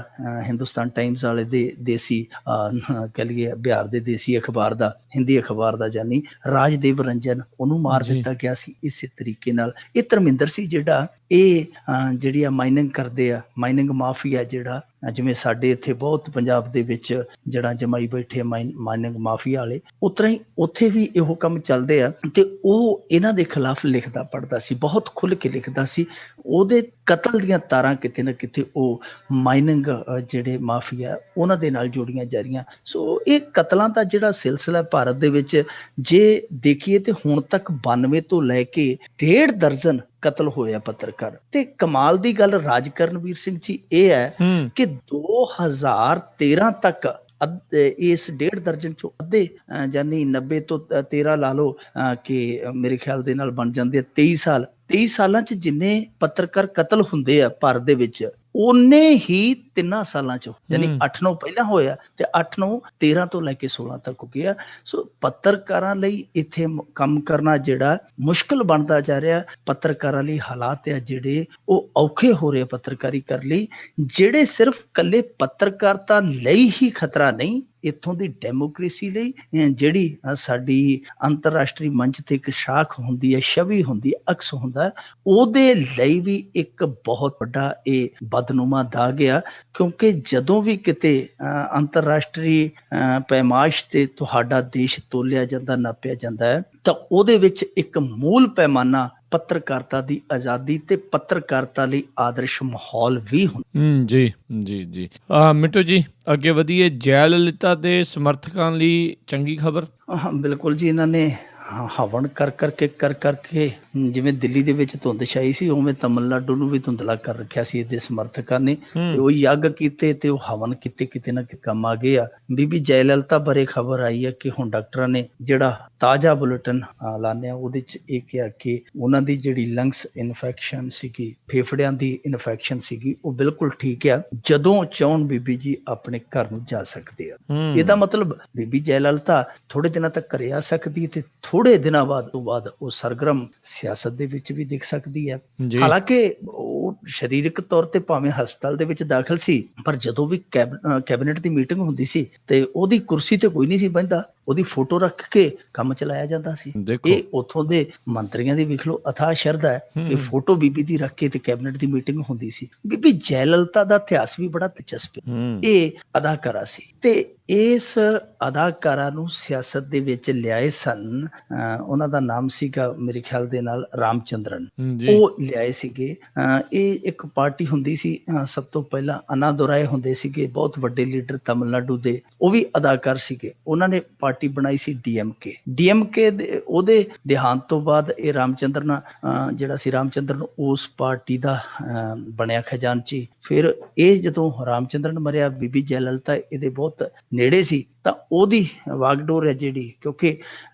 ਹਿੰਦੁਸਤਾਨ ਟਾਈਮਸ ਵਾਲੇ ਦੇ ਦੇਸੀ ਕਹਿ ਲਈਏ ਬਿਹਾਰ ਦੇ ਦੇਸੀ ਅਖਬਾਰ ਦਾ, ਹਿੰਦੀ ਅਖਬਾਰ ਦਾ, ਜਾਨੀ ਰਾਜਦੇਵ ਰੰਜਨ, ਉਹਨੂੰ ਮਾਰ ਦਿੱਤਾ ਗਿਆ ਸੀ ਇਸੇ ਤਰੀਕੇ ਨਾਲ। ਇਹ ਧਰਮਿੰਦਰ ਸੀ ਜਿਹੜਾ ਇਹ ਜਿਹੜੀ ਆ ਮਾਈਨਿੰਗ ਕਰਦੇ ਆ, ਮਾਈਨਿੰਗ ਮਾਫੀਆ ਜਿਹੜਾ, ਜਿਵੇਂ ਸਾਡੇ ਇੱਥੇ ਬਹੁਤ ਪੰਜਾਬ ਦੇ ਵਿੱਚ ਜਿਹੜਾ ਜਮਾਈ ਬੈਠੇ ਆ ਮਾਈਨਿੰਗ ਮਾਫੀਆ ਵਾਲੇ, ਉਤਰਾ ਹੀ ਉੱਥੇ ਵੀ ਇਹੋ ਕੰਮ ਚੱਲਦੇ ਆ। ਤੇ ਉਹ ਇਹਨਾਂ ਦੇ ਖਿਲਾਫ ਲਿਖਦਾ ਪੜ੍ਹਦਾ ਸੀ, ਬਹੁਤ ਖੁੱਲ੍ਹ ਕੇ ਲਿਖਦਾ ਸੀ। ਉਹਦੇ ਕਤਲ ਦੀਆਂ ਤਾਰਾਂ ਕਿਤੇ ਨਾ ਕਿਤੇ ਉਹ ਮਾਈਨਿੰਗ ਜਿਹੜੇ ਮਾਫੀਆ ਉਹਨਾਂ ਦੇ ਨਾਲ ਜੋੜੀਆਂ ਜਾ ਰਹੀਆਂ। ਸੋ ਇਹ ਕਤਲਾਂ ਦਾ ਜਿਹੜਾ ਸਿਲਸਿਲਾ ਭਾਰਤ ਦੇ ਵਿੱਚ ਜੇ ਦੇਖੀਏ ਤੇ ਹੁਣ ਤੱਕ 92 ਤੋਂ ਲੈ ਕੇ 1.5 ਦਰਜਨ ਕਤਲ ਹੋਇਆ ਪੱਤਰਕਾਰ। ਤੇ ਕਮਾਲ ਦੀ ਗੱਲ ਰਾਜ ਕਰਨਵੀਰ ਸਿੰਘ ਜੀ ਇਹ ਹੈ ਕਿ 2013 ਤੱਕ ਇਸ 1.5 ਦਰਜਨ ਚੋਂ ਅੱਧੇ, ਜਾਨੀ 90 ਤੋਂ 13 ਲਾ ਲਓ ਕਿ ਮੇਰੇ ਖਿਆਲ ਦੇ ਨਾਲ ਬਣ ਜਾਂਦੇ ਆ 23 ਸਾਲ। 23 ਸਾਲਾਂ 'ਚ ਜਿੰਨੇ ਪੱਤਰਕਾਰ ਕਤਲ ਹੁੰਦੇ ਆ ਭਾਰਤ ਦੇ ਵਿੱਚ, ਓਨੇ ਹੀ 3 ਸਾਲਾਂ 'ਚ, ਯਾਨੀ 8-9 ਪਹਿਲਾਂ ਹੋਇਆ ਤੇ 8-9 13 ਤੋਂ ਲੈ ਕੇ 16 ਤੱਕ ਹੋ ਗਿਆ। ਸੋ ਪੱਤਰਕਾਰਾਂ ਲਈ ਇੱਥੇ ਕੰਮ ਕਰਨਾ ਜਿਹੜਾ ਮੁਸ਼ਕਿਲ ਬਣਦਾ ਜਾ ਰਿਹਾ। ਪੱਤਰਕਾਰਾਂ ਲਈ ਹਾਲਾਤ ਆ ਜਿਹੜੇ ਉਹ ਔਖੇ ਹੋ ਰਹੇ ਪੱਤਰਕਾਰੀ ਕਰਨ ਲਈ, ਜਿਹੜੇ ਸਿਰਫ ਇਕੱਲੇ ਪੱਤਰਕਾਰਤਾ ਲਈ ਹੀ ਖਤਰਾ ਨਹੀਂ, ਇੱਥੋਂ ਦੀ ਡੈਮੋਕ੍ਰੇਸੀ ਲਈ, ਜਿਹੜੀ ਸਾਡੀ ਅੰਤਰਰਾਸ਼ਟਰੀ ਮੰਚ ਤੇ ਇੱਕ ਸ਼ਾਖ ਹੁੰਦੀ ਹੈ, ਛਵੀ ਹੁੰਦੀ ਹੈ, ਅਕਸ ਹੁੰਦਾ, ਉਹਦੇ ਲਈ ਵੀ ਇੱਕ ਬਹੁਤ ਵੱਡਾ ਇਹ ਬਦਨੁਮਾ ਦਾਗ ਆ। ਕਿਉਂਕਿ ਜਦੋਂ ਵੀ ਕਿਤੇ ਅੰਤਰਰਾਸ਼ਟਰੀ ਪੈਮਾਇਸ਼ ਤੇ ਤੁਹਾਡਾ ਦੇਸ਼ ਤੋਲਿਆ ਜਾਂਦਾ, ਨਾਪਿਆ ਜਾਂਦਾ ਹੈ, ਤਾਂ ਉਹਦੇ ਵਿੱਚ ਇੱਕ ਮੂਲ ਪੈਮਾਨਾ ਪੱਤਰਕਾਰਤਾ ਦੀ ਆਜ਼ਾਦੀ ਤੇ ਪੱਤਰਕਾਰਤਾ ਲਈ ਆਦਰਸ਼ ਮਾਹੌਲ ਵੀ ਹੁੰਦਾ। ਜੀ ਜੀ ਜੀ ਮਿੰਟੂ ਜੀ, ਅੱਗੇ ਵਧੀਏ। ਜੈ ਲਲਿਤਾ ਦੇ ਸਮਰਥਕਾਂ ਲਈ ਚੰਗੀ ਖਬਰ। ਬਿਲਕੁਲ ਜੀ, ਇਹਨਾਂ ਨੇ ਹਵਨ ਕਰ ਕਰਕੇ ਜਿਵੇਂ ਦਿੱਲੀ ਦੇ ਵਿੱਚ ਧੁੰਦ ਛਾਈ ਸੀ, ਉਵੇਂ ਤਮਿਲਨਾਡੂ ਨੂੰ ਵੀ ਧੁੰਦਲਾ ਕਰ ਰੱਖਿਆ ਸੀ ਇਹਦੇ ਸਮਰਥਕਾਂ ਨੇ, ਤੇ ਉਹ ਯੱਗ ਕੀਤੇ ਤੇ ਉਹ ਹਵਨ ਕੀਤੇ, ਕਿਤੇ ਨਾ ਕਿਤੇ ਕੰਮ ਆ ਗਏ ਆ। ਬੀਬੀ ਜੈ ਲਲਿਤਾ ਬਾਰੇ ਖਬਰ ਆਈ ਹੈ ਕਿ ਹੁਣ ਡਾਕਟਰਾਂ ਨੇ ਜਿਹੜਾ ਤਾਜ਼ਾ ਬੁਲੇਟਿਨ ਲਾਉਂਦੇ ਉਹਦੇ 'ਚ ਇਹ ਕਿਹਾ ਕਿ ਉਹਨਾਂ ਦੀ ਜਿਹੜੀ ਲੰਗਸ ਇਨਫੈਕਸ਼ਨ ਸੀਗੀ, ਫੇਫੜਿਆਂ ਦੀ ਇਨਫੈਕਸ਼ਨ ਸੀਗੀ, ਉਹ ਬਿਲਕੁਲ ਠੀਕ ਆ, ਜਦੋਂ ਚਾਹੁਣ ਬੀਬੀ ਜੀ ਆਪਣੇ ਘਰ ਨੂੰ ਜਾ ਸਕਦੇ ਆ। ਇਹਦਾ ਮਤਲਬ ਬੀਬੀ ਜੈ ਲਲਿਤਾ ਥੋੜੇ ਦਿਨਾਂ ਤੱਕ ਘਰੇ ਆ ਸਕਦੀ ਤੇ ਥੋੜੇ ਦਿਨਾਂ ਬਾਅਦ ਉਹ ਸਰਗਰਮ ਸਿਆਸਤ ਦੇ ਵਿੱਚ ਵੀ ਦਿਖ ਸਕਦੀ ਹੈ। ਹਾਲਾਂਕਿ ਉਹ ਸਰੀਰਕ ਤੌਰ ਤੇ ਭਾਵੇਂ ਹਸਪਤਾਲ ਦੇ ਵਿੱਚ ਦਾਖਲ ਸੀ, ਪਰ ਜਦੋਂ ਵੀ ਕੈਬਨਿਟ ਦੀ ਮੀਟਿੰਗ ਹੁੰਦੀ ਸੀ ਤੇ ਉਹਦੀ ਕੁਰਸੀ ਤੇ ਕੋਈ ਨਹੀਂ ਸੀ ਬਹਿੰਦਾ, ਉਹਦੀ ਫੋਟੋ ਰੱਖ ਕੇ ਕੰਮ ਚਲਾਇਆ ਜਾਂਦਾ ਸੀ। ਇਹ ਉੱਥੋਂ ਦੇ ਮੰਤਰੀਆਂ ਦੀ ਵੇਖ ਲਓ ਅਥਾਹ ਸ਼ਰਧਾ ਹੈ ਕਿ ਫੋਟੋ ਬੀਬੀ ਦੀ ਰੱਖ ਕੇ ਤੇ ਕੈਬਨਿਟ ਦੀ ਮੀਟਿੰਗ ਹੁੰਦੀ ਸੀ। ਬੀਬੀ ਜੈ ਲਲਿਤਾ ਦਾ ਇਤਿਹਾਸ ਵੀ ਬੜਾ ਦਿਲਚਸਪ ਹੈ। ਇਹ ਅਦਾਕਾਰਾ ਸੀ ਤੇ ਇਸ ਅਦਾਕਾਰਾ ਨੂੰ ਸਿਆਸਤ ਦੇ ਵਿੱਚ ਲਿਆਏ ਸਨ, ਉਹਨਾਂ ਦਾ ਨਾਮ ਸੀਗਾ ਮੇਰੇ ਖਿਆਲ ਦੇ ਨਾਲ ਰਾਮਚੰਦਰਨ, ਉਹ ਲਿਆਏ ਸੀਗੇ। ਇਹ ਇੱਕ ਪਾਰਟੀ ਹੁੰਦੀ ਸੀ, ਸਭ ਤੋਂ ਪਹਿਲਾਂ ਅਨਾਦੁਰਾਏ ਹੁੰਦੇ ਸੀਗੇ, ਬਹੁਤ ਵੱਡੇ ਲੀਡਰ ਤਮਿਲਨਾਡੂ ਦੇ, ਉਹ ਵੀ ਅਦਾਕਾਰ ਸੀਗੇ। ਉਹਨਾਂ ਨੇ ਪਾਰਟੀ ਬਣਾਈ ਸੀ ਡੀਐਮਕੇ ਦੇ। ਉਹਦੇ ਦੇਹਾਂਤ ਤੋਂ ਬਾਅਦ ਇਹ ਰਾਮਚੰਦਰਨ ਜਿਹੜਾ ਸੀ ਰਾਮਚੰਦਰਨ ਉਸ ਪਾਰਟੀ ਦਾ ਬਣਿਆ ਖਜ਼ਾਨਚੀ। ਫਿਰ ਇਹ ਜਦੋਂ ਰਾਮਚੰਦਰਨ ਮਰਿਆ, ਬੀਬੀ ਜੈ ਲਲਿਤਾ ਇਹਦੇ ਬਹੁਤ ਨੇੜੇ ਸੀ, ਤਾਂ ਉਹਦੀ ਵਾਗਡੋਰ ਹੈ ਜਿਹੜੀ, ਕਿਉਂਕਿ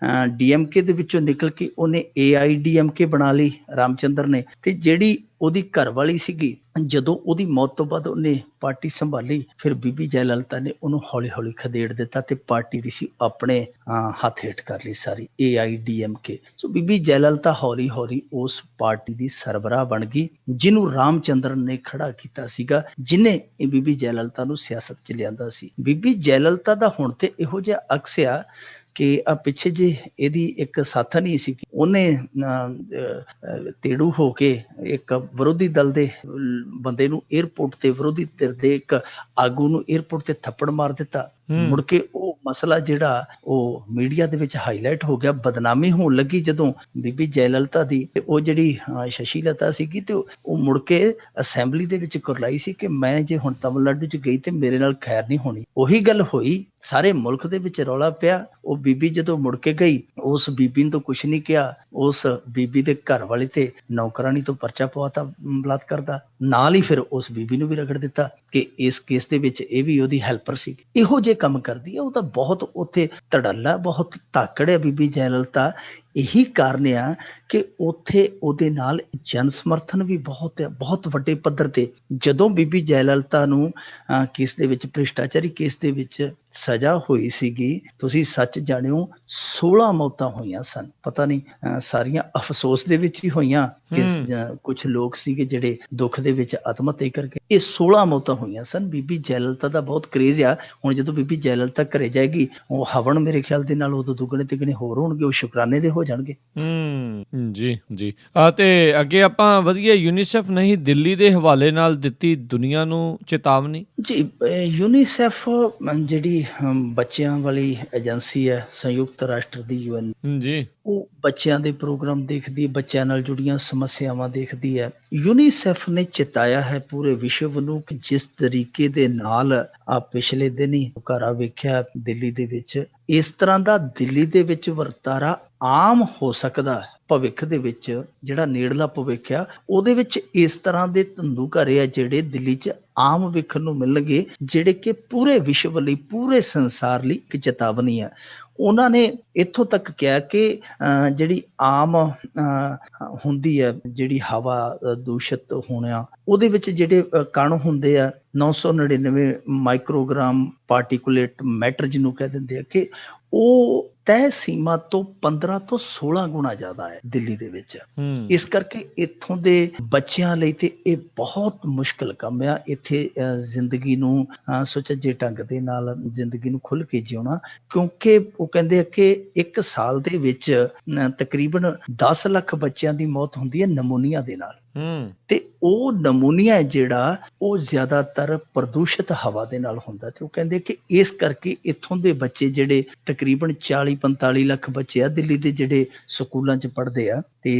ਡੀਐਮਕੇ ਦੇ ਵਿੱਚੋਂ ਨਿਕਲ ਕੇ ਉਹਨੇ AIDMK ਬਣਾ ਲਈ ਰਾਮਚੰਦਰ ਨੇ, ਤੇ ਜਿਹੜੀ ਉਹਦੀ ਘਰਵਾਲੀ ਸੀਗੀ, ਜਦੋਂ ਉਹਦੀ ਮੌਤ ਤੋਂ ਬਾਅਦ ਉਹਨੇ ਪਾਰਟੀ ਸੰਭਾਲੀ, ਫਿਰ ਬੀਬੀ ਜੈ ਲਲਿਤਾ ਨੇ ਉਹਨੂੰ ਹੌਲੀ ਹੌਲੀ ਖਦੇੜ ਦਿੱਤਾ ਤੇ ਪਾਰਟੀ ਜਿਹੜੀ ਸੀ ਆਪਣੇ ਹੱਥ ਹੇਠ ਕਰ ਲਈ ਸਾਰੀ, AIDMK। ਸੋ ਬੀਬੀ ਜੈ ਲਲਿਤਾ ਹੌਲੀ ਹੌਲੀ ਉਸ ਪਾਰਟੀ ਦੀ ਸਰਬਰਾਹ ਬਣ ਗਈ, ਜਿਹਨੂੰ ਰਾਮਚੰਦਰਨ ਨੇ ਖੜਾ ਕੀਤਾ ਸੀਗਾ, ਜਿਹਨੇ ਇਹ ਬੀਬੀ ਜੈ ਲਲਿਤਾ ਨੂੰ ਸਿਆਸਤ 'ਚ ਲਿਆਂਦਾ ਸੀ। ਬੀਬੀ ਜੈ ਲਲਿਤਾ ਦਾ ਹੁਣ ਤੇ ਇਹੋ ਜਿਹਾ ਅਕਸ ਆ ਕਿ ਆ ਪਿੱਛੇ ਜੇ ਇਹਦੀ ਇੱਕ ਸਾਥਣ ਸੀ, ਉਹਨੇ ਤੇੜੂ ਹੋ ਕੇ ਇੱਕ ਵਿਰੋਧੀ ਦਲ ਦੇ ਬੰਦੇ ਨੂੰ 에ਅਰਪੋਰਟ ਤੇ, ਵਿਰੋਧੀ ਧਿਰ ਦੇ ਇੱਕ ਆਗੂ ਨੂੰ 에ਅਰਪੋਰਟ ਤੇ ਥੱਪੜ ਮਾਰ ਦਿੱਤਾ। ਮੁੜ ਕੇ ਉਹ ਮਸਲਾ ਜਿਹੜਾ ਉਹ ਮੀਡੀਆ ਦੇ ਵਿੱਚ ਹਾਈਲਾਈਟ ਹੋ ਗਿਆ, ਬਦਨਾਮੀ ਹੋਣ ਲੱਗੀ ਜਦੋਂ ਬੀਬੀ ਜੈ ਲਲਿਤਾ ਦੀ। ਤੇ ਉਹ ਜਿਹੜੀ ਸ਼ਸ਼ੀ ਲਤਾ ਸੀਗੀ, ਤੇ ਉਹ ਮੁੜ ਕੇ ਅਸੈਂਬਲੀ ਦੇ ਵਿੱਚ ਕੁਰਲਾਈ ਸੀ ਕਿ ਮੈਂ ਜੇ ਹੁਣ ਤਮਿਲਨਾਡੂ 'ਚ ਗਈ ਤੇ ਮੇਰੇ ਨਾਲ ਖੈਰ ਨਹੀਂ ਹੋਣੀ। ਉਹੀ ਗੱਲ ਹੋਈ, ਸਾਰੇ ਮੁਲਕ ਦੇ ਵਿੱਚ ਰੌਲਾ ਪਿਆ। ਉਹ ਬੀਬੀ ਜਦੋਂ ਮੁੜ ਕੇ ਗਈ, ਉਸ ਬੀਬੀ ਨੂੰ ਤਾਂ ਕੁਛ ਨਹੀਂ ਕਿਹਾ, ਉਸ ਬੀਬੀ ਦੇ ਘਰ ਵਾਲੇ ਤੇ ਨੌਕਰਾਨੀ ਤੋਂ ਪਰਚਾ ਪਵਾਤਾ ਬਲਾਤਕਾਰ ਦਾ, ਨਾਲ ਹੀ ਫਿਰ ਉਸ ਬੀਬੀ ਨੂੰ ਵੀ ਰਗੜ ਦਿੱਤਾ ਕਿ ਇਸ ਕੇਸ ਦੇ ਵਿੱਚ ਇਹ ਵੀ ਉਹਦੀ ਹੈਲਪਰ ਸੀ। ਇਹੋ ਜਿਹੇ ਕੰਮ ਕਰਦੀ ਹੈ ਉਹ ਤਾਂ, ਬਹੁਤ ਉੱਥੇ ਧੜੱਲਾ, ਬਹੁਤ ਧਾਕੜ ਹੈ ਬੀਬੀ ਜੈ ਲਲਿਤਾ। ਇਹੀ ਕਾਰਨ ਆ ਕਿ ਉੱਥੇ ਉਹਦੇ ਨਾਲ ਜਨ ਸਮਰਥਨ ਵੀ ਬਹੁਤ ਹੈ, ਬਹੁਤ ਵੱਡੇ ਪੱਧਰ ਤੇ। ਜਦੋਂ ਬੀਬੀ ਜੈ ਲਲਿਤਾ ਨੂੰ ਕੇਸ ਦੇ ਵਿੱਚ, ਭ੍ਰਿਸ਼ਟਾਚਾਰੀ ਕੇਸ ਦੇ ਵਿੱਚ ਸਜ਼ਾ ਹੋਈ ਸੀਗੀ, ਤੁਸੀਂ ਸੱਚ ਜਾਣਿਓ 16 ਮੌਤਾਂ ਹੋਈਆਂ ਸਨ। ਪਤਾ ਨਹੀਂ ਸਾਰੀਆਂ ਅਫਸੋਸ ਦੇ ਵਿੱਚ ਹੀ ਹੋਈਆਂ ਕਿ ਕੁਝ ਲੋਕ ਸੀਗੇ ਜਿਹੜੇ ਦੁੱਖ ਦੇ ਵਿੱਚ ਆਤਮ ਹੱਤਿਆ ਕਰਕੇ। ਇਹ 16 ਮੌਤਾਂ ਹੋਈਆਂ ਸਨ। ਬੀਬੀ ਜੈ ਲਲਿਤਾ ਦਾ ਬਹੁਤ ਕਰੇਜ਼ ਆ। ਹੁਣ ਜਦੋਂ ਬੀਬੀ ਜੈ ਲਲਿਤਾ ਘਰੇ ਜਾਏਗੀ, ਉਹ ਹਵਨ ਮੇਰੇ ਖਿਆਲ ਦੇ ਨਾਲ ਉਦੋਂ ਦੁੱਗਣੇ ਤਿੱਗਣੇ ਹੋਰ ਹੋਣਗੇ, ਉਹ ਸ਼ੁਕਰਾਨੇ ਦੇ ਹੋ ਜਾਣਗੇ। ਜੀ ਜੀ। ਤੇ ਅੱਗੇ ਆਪਾਂ ਵਧੀਆ, ਯੂਨੀਸੈਫ ਨਹੀਂ ਦਿੱਲੀ ਦੇ ਹਵਾਲੇ ਨਾਲ ਦਿੱਤੀ ਦੁਨੀਆ ਨੂੰ ਚੇਤਾਵਨੀ। ਜੀ, ਯੂਨੀਸੈਫ ਜਿਹੜੀ ਬੱਚਿਆਂ ਵਾਲੀ ਏਜੰਸੀ ਹੈ, ਸੰਯੁਕਤ ਰਾਸ਼ਟਰ ਦੀ UN, ਜੀ, ਉਹ ਬੱਚਿਆਂ ਦੇ ਪ੍ਰੋਗਰਾਮ ਦੇਖਦੀ, ਬੱਚਿਆਂ ਨਾਲ ਜੁੜੀਆਂ ਸਮੱਸਿਆਵਾਂ ਦੇਖਦੀ ਹੈ। ਯੂਨੀਸੈਫ ਨੇ ਚੇਤਾਇਆ ਹੈ ਪੂਰੇ ਵਿਸ਼ਵ ਨੂੰ ਕਿ ਜਿਸ ਤਰੀਕੇ ਦੇ ਨਾਲ ਪਿਛਲੇ ਦਿਨ ਹੀ ਘਰਾ ਵੇਖਿਆ ਦਿੱਲੀ ਦੇ ਵਿੱਚ, ਇਸ ਤਰ੍ਹਾਂ ਦਾ ਦਿੱਲੀ ਦੇ ਵਿੱਚ ਵਰਤਾਰਾ ਆਮ ਹੋ ਸਕਦਾ ਹੈ ਭਵਿੱਖ ਦੇ ਵਿੱਚ। ਜਿਹੜਾ ਨੇੜਲਾ ਭਵਿੱਖ ਆ ਉਹਦੇ ਵਿੱਚ ਇਸ ਤਰ੍ਹਾਂ ਦੇ ਧੰਦੂਘਾਰੇ ਆ ਜਿਹੜੇ ਦਿੱਲੀ 'ਚ ਆਮ ਵੇਖਣ ਨੂੰ ਮਿਲਣਗੇ, ਜਿਹੜੇ ਕਿ ਪੂਰੇ ਵਿਸ਼ਵ ਲਈ, ਪੂਰੇ ਸੰਸਾਰ ਲਈ ਇੱਕ ਚੇਤਾਵਨੀ ਆ। ਉਹਨਾਂ ਨੇ ਇੱਥੋਂ ਤੱਕ ਕਿਹਾ ਕਿ ਜਿਹੜੀ ਆਮ ਹੁੰਦੀ ਹੈ, ਜਿਹੜੀ ਹਵਾ ਦੂਸ਼ਿਤ ਹੋਣਾ, ਉਹਦੇ ਵਿੱਚ ਜਿਹੜੇ ਕਣ ਹੁੰਦੇ ਆ 999 ਮਾਈਕਰੋਗ੍ਰਾਮ ਪਾਰਟੀਕੂਲੇਟ ਮੈਟਰ ਜਿਹਨੂੰ ਕਹਿ ਦਿੰਦੇ ਆ, ਕਿ ਉਹ ਤੈਅ ਸੀਮਾ ਤੋਂ 15 ਤੋਂ 16 ਗੁਣਾ ਜ਼ਿਆਦਾ ਹੈ ਦਿੱਲੀ ਦੇ ਵਿੱਚ। ਇਸ ਕਰਕੇ ਇੱਥੋਂ ਦੇ ਬੱਚਿਆਂ ਲਈ ਤੇ ਇਹ ਬਹੁਤ ਮੁਸ਼ਕਿਲ ਕੰਮ ਆ, ਇੱਥੇ ਜ਼ਿੰਦਗੀ ਨੂੰ ਸੁਚੱਜੇ ਢੰਗ ਦੇ ਨਾਲ ਜ਼ਿੰਦਗੀ ਨੂੰ ਖੁੱਲ੍ਹ ਕੇ ਜਿਉਣਾ। ਕਿਉਂਕਿ ਉਹ ਕਹਿੰਦੇ ਆ ਕਿ ਇੱਕ ਸਾਲ ਦੇ ਵਿੱਚ ਤਕਰੀਬਨ 10 ਲੱਖ ਬੱਚਿਆਂ ਦੀ ਮੌਤ ਹੁੰਦੀ ਹੈ ਨਮੂਨੀਆ ਦੇ ਨਾਲ। ਹੂੰ ਤੇ ਉਹ ਨਮੂਨੀਆ ਜਿਹੜਾ ਉਹ ਜ਼ਿਆਦਾਤਰ ਪ੍ਰਦੂਸ਼ਿਤ ਹਵਾ ਦੇ ਨਾਲ ਹੁੰਦਾ ਤੇ ਉਹ ਕਹਿੰਦੇ ਕਿ ਇਸ ਕਰਕੇ ਇੱਥੋਂ ਦੇ ਬੱਚੇ ਜਿਹੜੇ ਤਕਰੀਬਨ 40-45 ਲੱਖ ਬੱਚੇ ਆ ਦਿੱਲੀ ਦੇ ਜਿਹੜੇ ਸਕੂਲਾਂ 'ਚ ਪੜ੍ਹਦੇ ਆ ਤੇ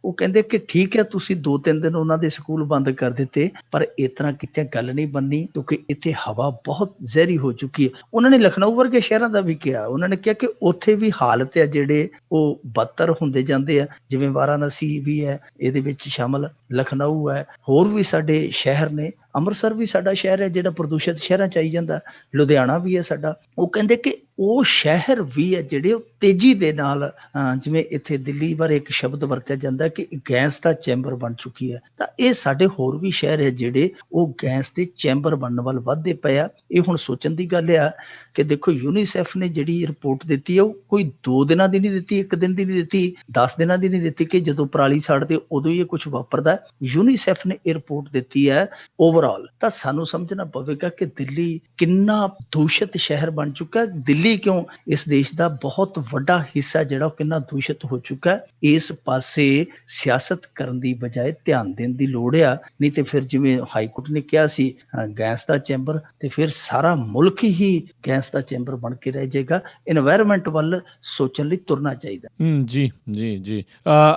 ਉਹ ਕਹਿੰਦੇ ਕਿ ਠੀਕ ਹੈ ਤੁਸੀਂ 2-3 ਦਿਨ ਉਹਨਾਂ ਦੇ ਸਕੂਲ ਬੰਦ ਕਰ ਦਿੱਤੇ ਪਰ ਇਸ ਤਰ੍ਹਾਂ ਕਿਤੇ ਗੱਲ ਨਹੀਂ ਬਣਨੀ ਕਿਉਂਕਿ ਇੱਥੇ ਹਵਾ ਬਹੁਤ ਜ਼ਹਿਰੀ ਹੋ ਚੁੱਕੀ ਹੈ। ਉਹਨਾਂ ਨੇ ਲਖਨਊ ਵਰਗੇ ਸ਼ਹਿਰਾਂ ਦਾ ਵੀ ਕਿਹਾ, ਉਹਨਾਂ ਨੇ ਕਿਹਾ ਕਿ ਉੱਥੇ ਵੀ ਹਾਲਤ ਹੈ ਜਿਹੜੇ ਉਹ ਬਦਤਰ ਹੁੰਦੇ ਜਾਂਦੇ ਆ, ਜਿਵੇਂ ਵਾਰਾਣਸੀ ਵੀ ਹੈ ਇਹਦੇ ਵਿੱਚ ਸ਼ਾਮਲ, ਲਖਨਊ ਹੈ, ਹੋਰ ਵੀ ਸਾਡੇ ਸ਼ਹਿਰ ਨੇ, ਅੰਮ੍ਰਿਤਸਰ ਵੀ ਸਾਡਾ ਸ਼ਹਿਰ ਹੈ ਜਿਹੜਾ ਪ੍ਰਦੂਸ਼ਿਤ ਸ਼ਹਿਰਾਂ ਚ ਆਈ ਜਾਂਦਾ, ਲੁਧਿਆਣਾ ਵੀ ਹੈ ਸਾਡਾ। ਉਹ ਕਹਿੰਦੇ ਕਿ ਉਹ ਸ਼ਹਿਰ ਵੀ ਹੈ ਜਿਹੜੇ ਉਹ ਤੇਜ਼ੀ ਦੇ ਨਾਲ ਜਿਵੇਂ ਇੱਥੇ ਦਿੱਲੀ ਬਾਰੇ ਇੱਕ ਸ਼ਬਦ ਵਰਤਿਆ ਜਾਂਦਾ ਕਿ ਗੈਸ ਦਾ ਚੈਂਬਰ ਬਣ ਚੁੱਕੀ ਹੈ, ਤਾਂ ਇਹ ਸਾਡੇ ਹੋਰ ਵੀ ਸ਼ਹਿਰ ਹੈ ਜਿਹੜੇ ਉਹ ਗੈਸ ਦੇ ਚੈਂਬਰ ਬਣਨ ਵੱਲ ਵੱਧਦੇ ਪਏ ਆ। ਇਹ ਹੁਣ ਸੋਚਣ ਦੀ ਗੱਲ ਆ ਕਿ ਦੇਖੋ ਯੂਨੀਸੈਫ ਨੇ ਜਿਹੜੀ ਰਿਪੋਰਟ ਦਿੱਤੀ ਹੈ ਉਹ ਕੋਈ 2 ਦਿਨਾਂ ਦੀ ਨਹੀਂ ਦਿੱਤੀ, 1 ਦਿਨ ਦੀ ਨਹੀਂ ਦਿੱਤੀ, 10 ਦਿਨਾਂ ਦੀ ਨਹੀਂ ਦਿੱਤੀ ਕਿ ਜਦੋਂ ਪਰਾਲੀ ਸਾੜਦੇ ਉਦੋਂ ਹੀ ਇਹ ਕੁਝ ਵਾਪਰਦਾ। ਯੂਨੀਸੈਫ ਨੇ ਇਹ ਰਿਪੋਰਟ ਦਿੱਤੀ ਹੈ ਓਵਰਆਲ। ਤਾਂ ਸਾਨੂੰ ਸਮਝਣਾ ਪਵੇਗਾ ਕਿ ਦਿੱਲੀ ਕਿੰਨਾ ਦੂਸ਼ਿਤ ਸ਼ਹਿਰ ਬਣ ਚੁੱਕਾ ਹੈ। ਦਿੱਲੀ ਕਿਉਂ, ਇਸ ਦੇਸ਼ ਦਾ ਬਹੁਤ ਵੱਡਾ ਹਿੱਸਾ ਜਿਹੜਾ ਉਹ ਕਿੰਨਾ ਦੂਸ਼ਿਤ ਹੋ ਚੁੱਕਾ ਹੈ। ਇਸ ਪਾਸੇ ਸਿਆਸਤ ਕਰਨ ਦੀ ਬਜਾਏ ਧਿਆਨ ਦੇਣ ਦੀ ਲੋੜ ਆ, ਨਹੀਂ ਤੇ ਫਿਰ ਜਿਵੇਂ ਹਾਈ ਕੋਰਟ ਨੇ ਕਿਹਾ ਸੀ ਗੈਸ ਦਾ ਚੈਂਬਰ, ਤੇ ਫਿਰ ਸਾਰਾ ਮੁਲਕ ਹੀ ਗੈਸ ਦਾ ਚੈਂਬਰ ਬਣ ਕੇ ਰਹਿ ਜਾਏਗਾ। এনवायरमेंट ਵੱਲ ਸੋਚਣ ਲਈ ਤੁਰਨਾ ਚਾਹੀਦਾ। ਜੀ ਜੀ ਜੀ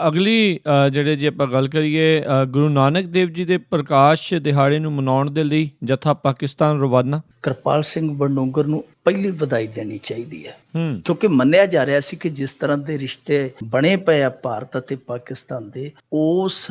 ਅਗਲੀ ਜਿਹੜੇ ਜੇ ਆਪਾਂ ਗੱਲ ਕਰੀਏ ਗੁਰੂ ਨਾਨਕ ਦੇਵ ਜੀ ਦੇ ਪ੍ਰਕਾਸ਼ ਦਿਹਾੜੇ ਨੂੰ ਮਨਾਉਣ ਦੇ ਲਈ ਜਥਾ ਪਾਕਿਸਤਾਨ ਰਵਾਨਾ। ਕਿਰਪਾਲ ਸਿੰਘ ਬਡੂੰਗਰ ਨੂੰ ਪਹਿਲੀ ਵਧਾਈ ਦੇਣੀ ਚਾਹੀਦੀ ਹੈ ਹੂੰ ਕਿਉਂਕਿ ਮੰਨਿਆ ਜਾ ਰਿਹਾ ਸੀ ਕਿ ਜਿਸ ਤਰ੍ਹਾਂ ਦੇ ਰਿਸ਼ਤੇ ਬਣੇ ਪਏ ਆ ਭਾਰਤ ਅਤੇ ਪਾਕਿਸਤਾਨ ਦੇ, ਉਸ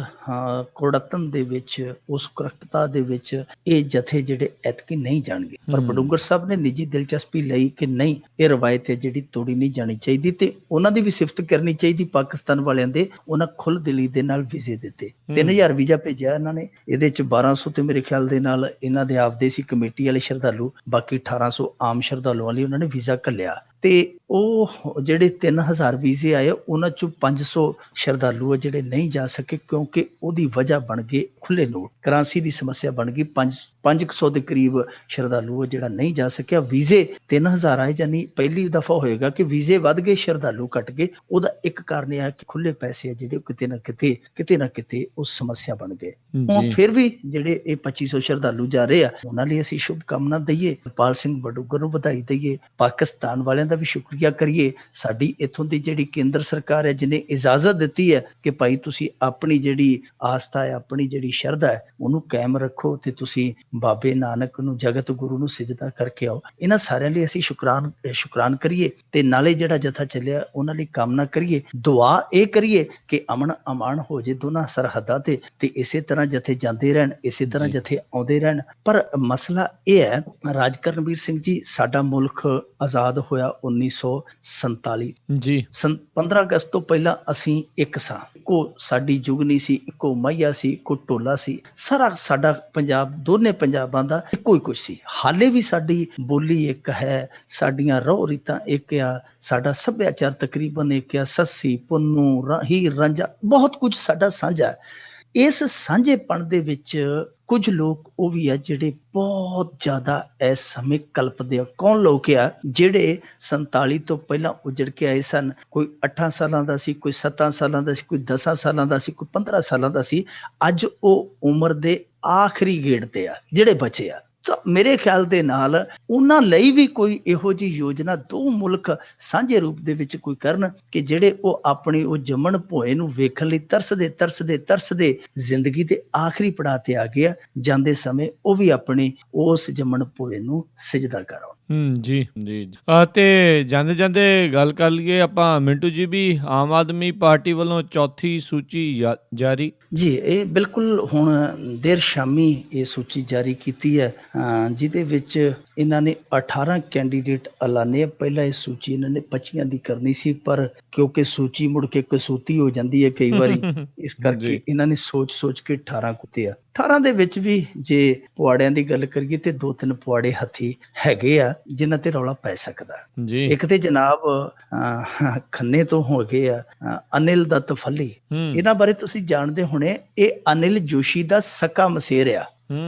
ਕੁੜਤਨ ਦੇ ਵਿੱਚ, ਉਸ ਕੁਰਕਤਾ ਦੇ ਵਿੱਚ ਇਹ ਜਥੇ ਜਿਹੜੇ ਐਤਕੀ ਨਹੀਂ ਜਾਣਗੇ। ਪਰ ਬਡੂੰਗਰ ਸਾਹਿਬ ਨੇ ਨਿੱਜੀ ਦਿਲਚਸਪੀ ਲਈ ਕਿ ਨਹੀਂ, ਇਹ ਰਵਾਇਤ ਹੈ ਜਿਹੜੀ ਤੋੜੀ ਨਹੀਂ ਜਾਣੀ ਚਾਹੀਦੀ ਤੇ ਉਹਨਾਂ ਦੀ ਵੀ ਸਿਫਤ ਕਰਨੀ ਚਾਹੀਦੀ ਪਾਕਿਸਤਾਨ ਵਾਲਿਆਂ ਦੇ। ਉਹਨਾਂ ਖੁੱਲ੍ਹ ਦਿਲੀ ਦੇ ਨਾਲ ਵੀਜ਼ੇ ਦਿੱਤੇ, 3000 ਵੀਜ਼ਾ ਭੇਜਿਆ ਇਹਨਾਂ ਨੇ, ਇਹਦੇ ਚ 1200 ਤੇ ਮੇਰੇ ਖਿਆਲ ਦੇ ਨਾਲ ਇਹਨਾਂ ਦੇ ਆਪਦੇ ਸੀ ਕਮੇਟੀ ਵਾਲੇ ਸ਼ਰਧਾਲੂ, ਬਾਕੀ 1800 ਆਮ ਸ਼ਰਧਾਲੂਆਂ ਲਈ ਉਹਨਾਂ ਨੇ ਵੀਜ਼ਾ ਘੱਲਿਆ। ਤੇ ਉਹ ਜਿਹੜੇ 3000 ਵੀਜ਼ੇ ਆਏ ਉਹਨਾਂ ਚੋਂ 500 ਸ਼ਰਧਾਲੂ ਆ ਜਿਹੜੇ ਨਹੀਂ ਜਾ ਸਕੇ ਕਿਉਂਕਿ ਉਹਦੀ ਵਜ੍ਹਾ ਬਣ ਗਏ ਖੁੱਲੇ ਨੋਟ, ਕਰਾਂਸੀ ਦੀ ਸਮੱਸਿਆ ਬਣ ਗਈ। 500 ਦੇ ਕਰੀਬ ਸ਼ਰਧਾਲੂ ਜਿਹੜਾ ਨਹੀਂ ਜਾ ਸਕਿਆ। ਵੀਜ਼ੇ 3000 ਆਏ, ਜਾਨੀ ਪਹਿਲੀ ਦਫਾ ਹੋਏਗਾ ਕਿ ਵੀਜ਼ੇ ਵੱਧ ਗਏ, ਸ਼ਰਧਾਲੂ ਘਟ ਗਏ। ਉਹਦਾ ਇੱਕ ਕਾਰਨ ਇਹ ਹੈ ਕਿ ਖੁੱਲੇ ਪੈਸੇ ਆ ਜਿਹੜੇ ਕਿਤੇ ਨਾ ਕਿਤੇ ਉਹ ਸਮੱਸਿਆ ਬਣ ਗਏ। ਹੁਣ ਫਿਰ ਵੀ ਜਿਹੜੇ ਇਹ 2500 ਸ਼ਰਧਾਲੂ ਜਾ ਰਹੇ ਆ ਉਹਨਾਂ ਲਈ ਅਸੀਂ ਸ਼ੁਭ ਕਾਮਨਾ ਦਈਏ, ਕਿਰਪਾਲ ਸਿੰਘ ਬਡੂੰਗਰ ਨੂੰ ਵਧਾਈ ਦਈਏ, ਪਾਕਿਸਤਾਨ ਵਾਲਿਆਂ ਦਾ ਵੀ ਸ਼ੁਕਰੀਆ ਕਰੀਏ। ਸਾਡੀ ਇੱਥੋਂ ਦੀ ਜਿਹੜੀ ਕੇਂਦਰ ਸਰਕਾਰ ਹੈ ਜਿਹਨੇ ਇਜਾਜ਼ਤ ਦਿੱਤੀ ਹੈ ਕਿ ਭਾਈ ਤੁਸੀਂ ਆਪਣੀ ਜਿਹੜੀ ਆਸਥਾ ਹੈ, ਆਪਣੀ ਜਿਹੜੀ ਸ਼ਰਧਾ ਹੈ ਉਹਨੂੰ ਕਾਇਮ ਰੱਖੋ ਤੇ ਤੁਸੀਂ ਬਾਬੇ ਨਾਨਕ ਨੂੰ, ਜਗਤ ਗੁਰੂ ਨੂੰ ਸਿਜਦਾ ਕਰਕੇ ਆਓ। ਇਹਨਾਂ ਸਾਰਿਆਂ ਲਈ ਅਸੀਂ ਸ਼ੁਕਰਾਨ ਕਰੀਏ ਤੇ ਨਾਲੇ ਜਿਹੜਾ ਜਥਾ ਚੱਲਿਆ ਉਹਨਾਂ ਲਈ ਕਾਮਨਾ ਕਰੀਏ, ਦੁਆ ਇਹ ਕਰੀਏ ਕਿ ਅਮਨ ਅਮਾਨ ਹੋ ਜੇ ਦੋਨਾਂ ਸਰਹੱਦਾਂ ਤੇ ਇਸੇ ਤਰ੍ਹਾਂ ਜਥੇ ਜਾਂਦੇ ਰਹਿਣ, ਇਸੇ ਤਰ੍ਹਾਂ ਜਥੇ ਆਉਂਦੇ ਰਹਿਣ। ਪਰ ਮਸਲਾ ਇਹ ਹੈ ਰਾਜ ਕਰਨਵੀਰ ਸਿੰਘ ਜੀ, ਸਾਡਾ ਮੁਲਕ ਆਜ਼ਾਦ ਹੋਇਆ 1947 ਜੀ। 15 ਅਗਸਤ ਤੋਂ ਪਹਿਲਾਂ ਅਸੀਂ ਇੱਕ ਸਾਂ, ਇੱਕੋ ਸਾਡੀ ਜੁਗਨੀ ਸੀ, ਇੱਕੋ ਮਾਹੀਆ ਸੀ, ਇੱਕੋ ਟੋਲਾ ਸੀ, ਸਾਰਾ ਸਾਡਾ ਪੰਜਾਬ, ਦੋਨੇ ਪੰਜਾਬਾਂ ਦਾ ਇੱਕੋ ਹੀ ਕੁਝ ਸੀ। ਹਾਲੇ ਵੀ ਸਾਡੀ ਬੋਲੀ ਇੱਕ ਹੈ, ਸਾਡੀਆਂ ਰਹੁ ਰੀਤਾਂ ਇੱਕ ਆ, ਸਾਡਾ ਸੱਭਿਆਚਾਰ ਤਕਰੀਬਨ ਇੱਕ ਆ, ਸੱਸੀ ਪੁੰਨੂ ਹੀਰ ਰਾਂਝਾ ਬਹੁਤ ਕੁਝ ਸਾਡਾ ਸਾਂਝਾ ਹੈ। ਇਸ ਸਾਂਝੇਪਣ ਦੇ ਵਿੱਚ ਕੁਝ ਲੋਕ ਉਹ ਵੀ ਆ ਜਿਹੜੇ ਬਹੁਤ ਜ਼ਿਆਦਾ ਇਸ ਸਮੇਂ ਕਲਪਦੇ ਆ। ਕੌਣ ਲੋਕ ਆ? ਜਿਹੜੇ 47 ਤੋਂ ਪਹਿਲਾਂ ਉਜੜ ਕੇ ਆਏ ਸਨ। ਕੋਈ 8 ਸਾਲਾਂ ਦਾ ਸੀ, ਕੋਈ 7 ਸਾਲਾਂ ਦਾ ਸੀ, ਕੋਈ 10 ਸਾਲਾਂ ਦਾ ਸੀ, ਕੋਈ 15 ਸਾਲਾਂ ਦਾ ਸੀ। ਅੱਜ ਉਹ ਉਮਰ ਦੇ ਆਖਰੀ ਗੇੜ ਤੇ ਆ ਜਿਹੜੇ ਬਚੇ ਆ। ਤਾਂ ਮੇਰੇ ਖਿਆਲ ਦੇ ਨਾਲ ਉਹਨਾਂ ਲਈ ਵੀ ਕੋਈ ਇਹੋ ਜਿਹੀ ਯੋਜਨਾ ਦੋ ਮੁਲਕ ਸਾਂਝੇ ਰੂਪ ਦੇ ਵਿੱਚ ਕੋਈ ਕਰਨ ਕਿ ਜਿਹੜੇ ਉਹ ਆਪਣੀ ਉਹ ਜੰਮਣ ਭੋਏ ਨੂੰ ਵੇਖਣ ਲਈ ਤਰਸਦੇ ਜ਼ਿੰਦਗੀ ਦੇ ਆਖਰੀ ਪੜਾਅ ਤੇ ਆ ਗਿਆ। ਜਾਂਦੇ ਸਮੇਂ ਉਹ ਵੀ ਆਪਣੀ ਉਸ ਜੰਮਣ ਭੋਏ ਨੂੰ ਸਿਜਦਾ ਕਰਾਉਣ। ਜੀ ਜੀ। ਤੇ ਜਾਂਦੇ ਗੱਲ ਕਰ ਲਈਏ ਆਪਾਂ ਮਿੰਟੂ ਜੀ ਵੀ, ਆਮ ਆਦਮੀ ਪਾਰਟੀ ਵੱਲੋਂ ਚੌਥੀ ਸੂਚੀ ਜਾਰੀ। ਜੀ ਇਹ ਬਿਲਕੁਲ ਹੁਣ ਦੇਰ ਸ਼ਾਮੀ ਇਹ ਸੂਚੀ ਜਾਰੀ ਕੀਤੀ ਹੈ ਜਿਹਦੇ ਵਿੱਚ ਇਹਨਾਂ ਨੇ 18 ਕੈਂਡੀਡੇਟ ਐਲਾਨੇ। ਪਹਿਲਾਂ ਇਹ ਸੂਚੀ ਇਹਨਾਂ ਨੇ 25 ਦੀ ਕਰਨੀ ਸੀ, ਪਰ ਕਿਉਂਕਿ ਸੂਚੀ ਮੁੜ ਕੇ ਕਸੂਤੀ ਹੋ ਜਾਂਦੀ ਹੈ ਕਈ ਵਾਰੀ, ਇਸ ਕਰਕੇ ਇਹਨਾਂ ਨੇ ਸੋਚ ਕੇ 18 ਕੁੱਤੇ ਆ। 18 ਦੇ ਵਿੱਚ ਵੀ ਜੇ ਪੁਆੜਿਆਂ ਦੀ ਗੱਲ ਕਰੀਏ ਤੇ 2-3 ਪੁਆੜੇ ਹੱਥੀ ਹੈਗੇ ਆ ਜਿਨ੍ਹਾਂ ਤੇ ਰੌਲਾ ਪੈ ਸਕਦਾ। ਇੱਕ ਤੇ ਜਨਾਬ ਖੰਨੇ ਤੋਂ ਹੋ ਗਏ ਆ ਅਨਿਲ ਦੱਤ ਫੱਲੀ, ਇਹਨਾਂ ਬਾਰੇ ਤੁਸੀਂ ਜਾਣਦੇ ਹੋਣੇ। ਇਹ ਅਨਿਲ ਜੋਸ਼ੀ ਦਾ ਸਕਾ ਮਸੇਰ ਆ।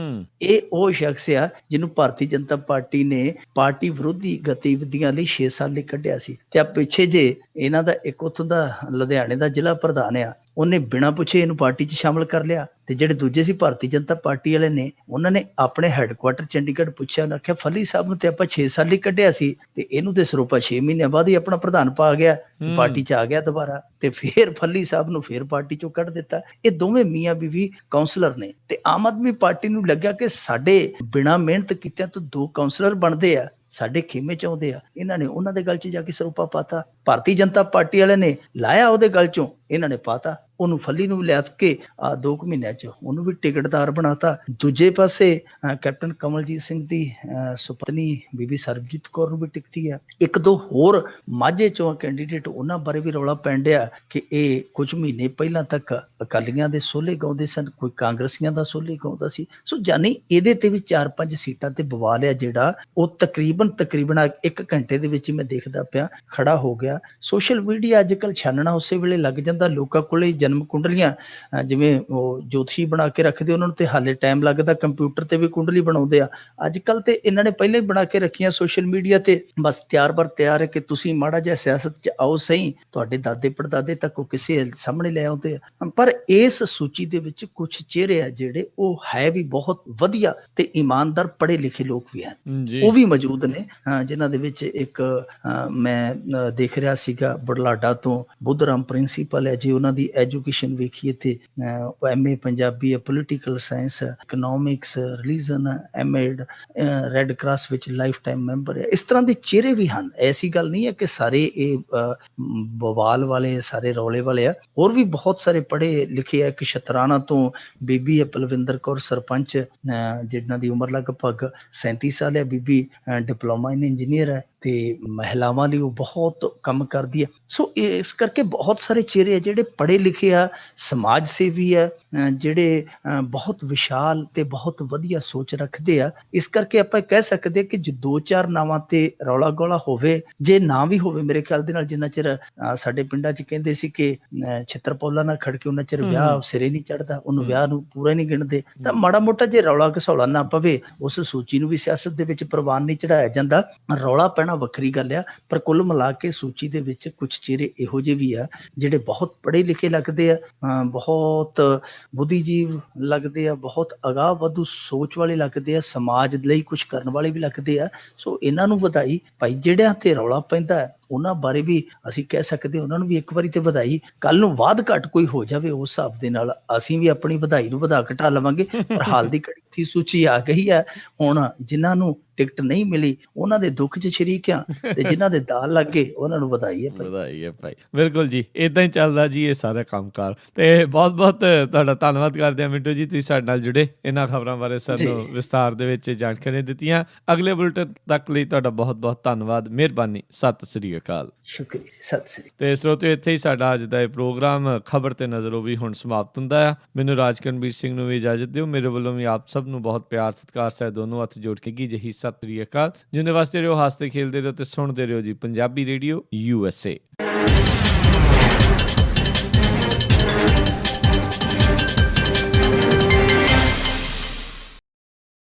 ਇਹ ਉਹ ਸ਼ਖਸ ਆ ਜਿਹਨੂੰ ਭਾਰਤੀ ਜਨਤਾ ਪਾਰਟੀ ਨੇ ਪਾਰਟੀ ਵਿਰੋਧੀ ਗਤੀਵਿਧੀਆਂ ਲਈ 6 ਸਾਲ ਲਈ ਕੱਢਿਆ ਸੀ। ਤੇ ਆ ਪਿੱਛੇ ਜੇ ਇਹਨਾਂ ਦਾ ਇੱਕ ਉੱਥੋਂ ਦਾ ਲੁਧਿਆਣੇ ਦਾ ਜ਼ਿਲ੍ਹਾ ਪ੍ਰਧਾਨ ਆ, ਉਹਨੇ ਬਿਨਾਂ ਪੁੱਛੇ ਇਹਨੂੰ ਪਾਰਟੀ 'ਚ ਸ਼ਾਮਲ ਕਰ ਲਿਆ। ਤੇ ਜਿਹੜੇ ਦੂਜੇ ਸੀ ਭਾਰਤੀ ਜਨਤਾ ਪਾਰਟੀ ਵਾਲੇ ਨੇ, ਉਹਨਾਂ ਨੇ ਆਪਣੇ ਹੈੱਡਕੁਆਟਰ ਚੰਡੀਗੜ੍ਹ ਪੁੱਛਿਆ, ਉਹਨੇ ਆਖਿਆ ਫੱਲੀ ਸਾਹਿਬ ਨੂੰ ਤੇ ਆਪਾਂ 6 ਸਾਲ ਹੀ ਕੱਢਿਆ ਸੀ ਤੇ ਇਹਨੂੰ ਤੇ ਸਰੋਪਾ 6 ਮਹੀਨਿਆਂ ਬਾਅਦ ਹੀ ਆਪਣਾ ਪ੍ਰਧਾਨ ਪਾ ਗਿਆ, ਪਾਰਟੀ 'ਚ ਆ ਗਿਆ ਦੁਬਾਰਾ, ਤੇ ਫਿਰ ਫੱਲੀ ਸਾਹਿਬ ਨੂੰ ਫਿਰ ਪਾਰਟੀ 'ਚੋਂ ਕੱਢ ਦਿੱਤਾ। ਇਹ ਦੋਵੇਂ ਮੀਆਂ ਬੀਵੀ ਕਾਉਂਸਲਰ ਨੇ ਤੇ ਆਮ ਆਦਮੀ ਪਾਰਟੀ ਨੂੰ ਲੱਗਿਆ ਕਿ ਸਾਡੇ ਬਿਨਾਂ ਮਿਹਨਤ ਕੀਤਿਆਂ ਤੋਂ 2 ਕਾਉਂਸਲਰ ਬਣਦੇ ਆ, ਸਾਡੇ ਖੇਮੇ ਚ ਆਉਂਦੇ ਆ, ਇਹਨਾਂ ਨੇ ਉਹਨਾਂ ਦੇ ਗਲ 'ਚ ਜਾ ਕੇ ਸਰੋਪਾ ਪਾਤਾ। ਭਾਰਤੀ ਜਨਤਾ ਪਾਰਟੀ ਵਾਲੇ ਨੇ ਲਾਇਆ ਉਹਦੇ ਗਲ 'ਚੋਂ, ਇਹਨਾਂ ਨੇ ਪਾਤਾ ਉਹਨੂੰ, ਫੱਲੀ ਨੂੰ ਲਿਆ ਕੇ 2 ਮਹੀਨਿਆਂ 'ਚ ਉਹਨੂੰ ਵੀ ਟਿਕਟਦਾਰ ਬਣਾਤਾ। ਦੂਜੇ ਪਾਸੇ ਕੈਪਟਨ ਕਮਲਜੀਤ ਸਿੰਘ ਦੀ ਸੁਪਤਨੀ ਬੀਬੀ ਸਰਬਜੀਤ ਕੌਰ ਨੂੰ ਵੀ ਟਿਕਟੀ ਆ। 1-2 ਹੋਰ ਮਾਝੇ ਚੋਂ ਕੈਂਡੀਡੇਟ, ਉਹਨਾਂ ਬਾਰੇ ਵੀ ਰੌਲਾ ਪੈਣ ਡਿਆ ਕਿ ਇਹ ਕੁਝ ਮਹੀਨੇ ਪਹਿਲਾਂ ਤੱਕ ਅਕਾਲੀਆਂ ਦੇ ਸੋਲੇ ਗਾਉਂਦੇ ਸਨ, ਕੋਈ ਕਾਂਗਰਸੀਆਂ ਦਾ ਸੋਲੇ ਗਾਉਂਦਾ ਸੀ। ਸੋ ਜਾਨੀ ਇਹਦੇ ਤੇ ਵੀ 4-5 ਸੀਟਾਂ ਤੇ ਬਵਾਲ ਆ ਜਿਹੜਾ ਉਹ ਤਕਰੀਬਨ 1 ਘੰਟੇ ਦੇ ਵਿੱਚ ਹੀ ਮੈਂ ਦੇਖਦਾ ਪਿਆ ਖੜਾ ਹੋ ਗਿਆ। ਸੋਸ਼ਲ ਮੀਡੀਆ ਅੱਜ ਕੱਲ੍ਹ ਛਾਨਣਾ ਉਸੇ ਵੇਲੇ ਲੱਗ ਜਾਂਦਾ, ਲੋਕਾਂ ਕੋਲੇ ਜਨਮ ਕੁੰਡਲੀਆਂ ਜਿਵੇਂ ਉਹ ਜੋਤਸ਼ੀ ਬਣਾ ਕੇ ਰੱਖਦੇ, ਉਹਨਾਂ ਨੂੰ ਤੇ ਹਾਲੇ ਟਾਈਮ ਲੱਗਦਾ, ਕੰਪਿਊਟਰ ਤੇ ਵੀ ਕੁੰਡਲੀ ਬਣਾਉਂਦੇ ਆ ਅੱਜ ਕੱਲ, ਤੇ ਇਹਨਾਂ ਨੇ ਪਹਿਲਾਂ ਹੀ ਬਣਾ ਕੇ ਰੱਖੀਆਂ ਸੋਸ਼ਲ ਮੀਡੀਆ ਤੇ, ਬਸ ਤਿਆਰ ਹੈ ਕਿ ਤੁਸੀਂ ਮਾੜਾ ਜਿਹਾ ਸਿਆਸਤ 'ਚ ਆਓ ਸਹੀ, ਤੁਹਾਡੇ ਦਾਦੇ ਪੜਦਾਦੇ ਤੱਕ ਉਹ ਕਿਸੇ ਸਾਹਮਣੇ ਲੈ ਆਉਂਦੇ ਆ। ਪਰ ਇਸ ਸੂਚੀ ਦੇ ਵਿੱਚ ਕੁਝ ਚਿਹਰੇ ਆ ਜਿਹੜੇ ਉਹ ਹੈ ਵੀ ਬਹੁਤ ਵਧੀਆ ਤੇ ਇਮਾਨਦਾਰ ਪੜ੍ਹੇ ਲਿਖੇ ਲੋਕ ਵੀ ਹਨ, ਉਹ ਵੀ ਮੌਜੂਦ ਨੇ, ਜਿਨ੍ਹਾਂ ਦੇ ਵਿੱਚ ਇੱਕ ਮੈਂ ਦੇਖ ਰਿਹਾ ਸੀਗਾ ਬੁਢਲਾਡਾ ਤੋਂ ਬੁੱਧਰਾਮ ਪ੍ਰਿੰਸੀਪਲ ਹੈ ਜੀ, ਉਹਨਾਂ ਦੀ ਐਜੂਕੇਸ਼ਨ ਵੇਖੀਏ ਤੇ MA ਪੰਜਾਬੀ ਹੈ, political science, economics, religion, MAd, red cross ਵਿੱਚ ਲਾਈਫ ਟਾਈਮ ਮੈਂਬਰ ਹੈ। ਇਸ ਤਰ੍ਹਾਂ ਦੇ ਚਿਹਰੇ ਵੀ ਹਨ, ਐਸੀ ਗੱਲ ਨਹੀਂ ਹੈ ਕਿ ਸਾਰੇ ਇਹ ਬਵਾਲ ਵਾਲੇ, ਸਾਰੇ ਰੌਲੇ ਵਾਲੇ ਆ, ਹੋਰ ਵੀ ਬਹੁਤ ਸਾਰੇ ਪੜ੍ਹੇ ਲਿਖੇ ਆ। ਇੱਕ ਸ਼ਤਰਾਣਾ ਤੋਂ ਬੀਬੀ ਹੈ ਪਲਵਿੰਦਰ ਕੌਰ ਸਰਪੰਚ, ਜਿਹਨਾਂ ਦੀ ਉਮਰ ਲਗਭਗ 37 ਸਾਲ ਹੈ, ਬੀਬੀ ਡਿਪਲੋਮਾ ਇਨ ਇੰਜੀਨੀਅਰ ਹੈ ਤੇ ਮਹਿਲਾਵਾਂ ਲਈ ਉਹ ਬਹੁਤ ਕੰਮ ਕਰਦੀ ਹੈ। ਸੋ ਇਸ ਕਰਕੇ ਬਹੁਤ ਸਾਰੇ ਚਿਹਰੇ ਆ ਜਿਹੜੇ ਪੜ੍ਹੇ ਲਿਖੇ ਆ, ਸਮਾਜ ਸੇਵੀ ਆ, ਜਿਹੜੇ ਬਹੁਤ ਵਿਸ਼ਾਲ ਤੇ ਬਹੁਤ ਵਧੀਆ ਸੋਚ ਰੱਖਦੇ ਆ। ਇਸ ਕਰਕੇ ਆਪਾਂ ਕਹਿ ਸਕਦੇ ਕਿ ਜੇ 2-4 ਨਾਵਾਂ ਤੇ ਰੌਲਾ ਗੋਲਾ ਹੋਵੇ, ਜੇ ਨਾ ਵੀ ਹੋਵੇ, ਮੇਰੇ ਖਿਆਲ ਦੇ ਨਾਲ ਜਿੰਨਾ ਚਿਰ ਸਾਡੇ ਪਿੰਡਾਂ 'ਚ ਕਹਿੰਦੇ ਸੀ ਕਿ ਛਿੱਤਰਪੌਲਾ ਨਾਲ ਖੜਕੇ ਉਹਨਾਂ ਚਿਰ ਵਿਆਹ ਸਿਰੇ ਨਹੀਂ ਚੜ੍ਹਦਾ, ਉਹਨੂੰ ਵਿਆਹ ਨੂੰ ਪੂਰਾ ਨਹੀਂ ਗਿਣਦੇ, ਤਾਂ ਮਾੜਾ ਮੋਟਾ ਜੇ ਰੌਲਾ ਘਸੌਲਾ ਨਾ ਪਵੇ, ਉਸ ਸੂਚੀ ਨੂੰ ਵੀ ਸਿਆਸਤ ਦੇ ਵਿੱਚ ਪ੍ਰਵਾਨ ਨਹੀਂ ਚੜਾਇਆ ਜਾਂਦਾ। ਰੌਲਾ ਪੈਣਾ ਵੱਖਰੀ ਗੱਲ ਆ, ਪਰ ਕੁੱਲ ਮਿਲਾ ਕੇ ਸੂਚੀ ਦੇ ਵਿੱਚ ਕੁਝ ਚਿਹਰੇ ਇਹੋ ਜਿਹੇ ਵੀ ਆ ਜਿਹੜੇ ਬਹੁਤ ਪੜ੍ਹੇ ਲਿਖੇ ਲੱਗਦੇ ਆ, ਬਹੁਤ ਬੁੱਧੀਜੀਵ ਲੱਗਦੇ ਆ, ਬਹੁਤ ਅਗਾਂਹ ਵਧੂ ਸੋਚ ਵਾਲੇ ਲੱਗਦੇ ਆ, ਸਮਾਜ ਲਈ ਕੁਝ ਕਰਨ ਵਾਲੇ ਵੀ ਲੱਗਦੇ ਆ। ਸੋ ਇਹਨਾਂ ਨੂੰ ਵਧਾਈ ਭਾਈ, ਜਿਹੜਿਆਂ ਤੇ ਰੌਲਾ ਪੈਂਦਾ ਉਹਨਾਂ ਬਾਰੇ ਵੀ ਅਸੀਂ ਕਹਿ ਸਕਦੇ, ਉਹਨਾਂ ਨੂੰ ਵੀ ਇੱਕ ਵਾਰੀ ਤੇ ਵਧਾਈ। ਕੱਲ ਨੂੰ ਵਾਧ ਘਟ ਕੋਈ ਹੋ ਜਾਵੇ, ਉਸ ਹਿਸਾਬ ਦੇ ਨਾਲ ਅਸੀਂ ਵੀ ਆਪਣੀ ਵਧਾਈ ਨੂੰ ਵਧਾ ਘਟਾ ਲਵਾਂਗੇ। ਪਰ ਹਾਲ ਦੀ ਘੜੀ ਦੀ ਸੂਚੀ ਆ ਗਈ ਹੈ, ਹੁਣ ਜਿਨ੍ਹਾਂ ਨੂੰ ਟਿਕਟ ਨਹੀਂ ਮਿਲੀ ਉਹਨਾਂ ਦੇ ਦੁੱਖ 'ਚ ਸ਼ਰੀਕ ਆ, ਤੇ ਜਿਨ੍ਹਾਂ ਦੇ ਦਾਲ ਲੱਗ ਗਏ ਉਹਨਾਂ ਨੂੰ ਵਧਾਈ ਹੈ ਭਾਈ। ਵਧਾਈ ਹੈ ਭਾਈ, ਬਿਲਕੁਲ ਜੀ, ਇਦਾਂ ਹੀ ਚੱਲਦਾ ਜੀ ਇਹ ਸਾਰਾ ਕੰਮਕਾਰ। ਤੇ ਬਹੁਤ ਤੁਹਾਡਾ ਧੰਨਵਾਦ ਕਰਦੇ ਹਾਂ ਮਿੰਟੂ ਜੀ, ਤੁਸੀਂ ਸਾਡੇ ਨਾਲ ਜੁੜੇ, ਇਹਨਾਂ ਖਬਰਾਂ ਬਾਰੇ ਸਾਨੂੰ ਵਿਸਥਾਰ ਦੇ ਵਿੱਚ ਜਾਣਕਾਰੀਆਂ ਦਿੱਤੀਆਂ। ਅਗਲੇ ਬੁਲੇਟਿਨ ਤੱਕ ਲਈ ਤੁਹਾਡਾ ਬਹੁਤ ਧੰਨਵਾਦ, ਮਿਹਰਬਾਨੀ, ਸਤਿ ਸ੍ਰੀ ਅਕਾਲ। ਸ਼ੁਕਰੀਆ ਜੀ, ਸਤਿ ਸ੍ਰੀ ਅਕਾਲ। ਤੇ ਸਰੋਤਿਓ, ਇੱਥੇ ਹੀ ਸਾਡਾ ਅੱਜ ਦਾ ਇਹ ਪ੍ਰੋਗਰਾਮ ਖਬਰ ਤੇ ਨਜ਼ਰ ਉਹ ਵੀ ਹੁਣ ਸਮਾਪਤ ਹੁੰਦਾ ਆ। ਮੈਨੂੰ ਰਾਜਕਰਨਵੀਰ ਸਿੰਘ ਨੂੰ ਵੀ ਇਜਾਜ਼ਤ ਦਿਓ, ਮੇਰੇ ਵੱਲੋਂ ਵੀ ਆਪ ਸਭ ਨੂੰ ਬਹੁਤ ਪਿਆਰ ਸਤਿਕਾਰ ਸਹਿ ਦੋਨੋਂ ਹੱਥ ਜੋੜ ਕੇ ਕੀ ਜਹੀ ਸਤਿ ਸ੍ਰੀ ਅਕਾਲ। ਜਿਉਂਦੇ ਵਾਸਤੇ ਰਹੋ, ਹੱਸਦੇ ਖੇਲਦੇ ਰਹੋ ਤੇ ਸੁਣਦੇ ਰਹੋ ਜੀ ਪੰਜਾਬੀ ਰੇਡੀਓ USA।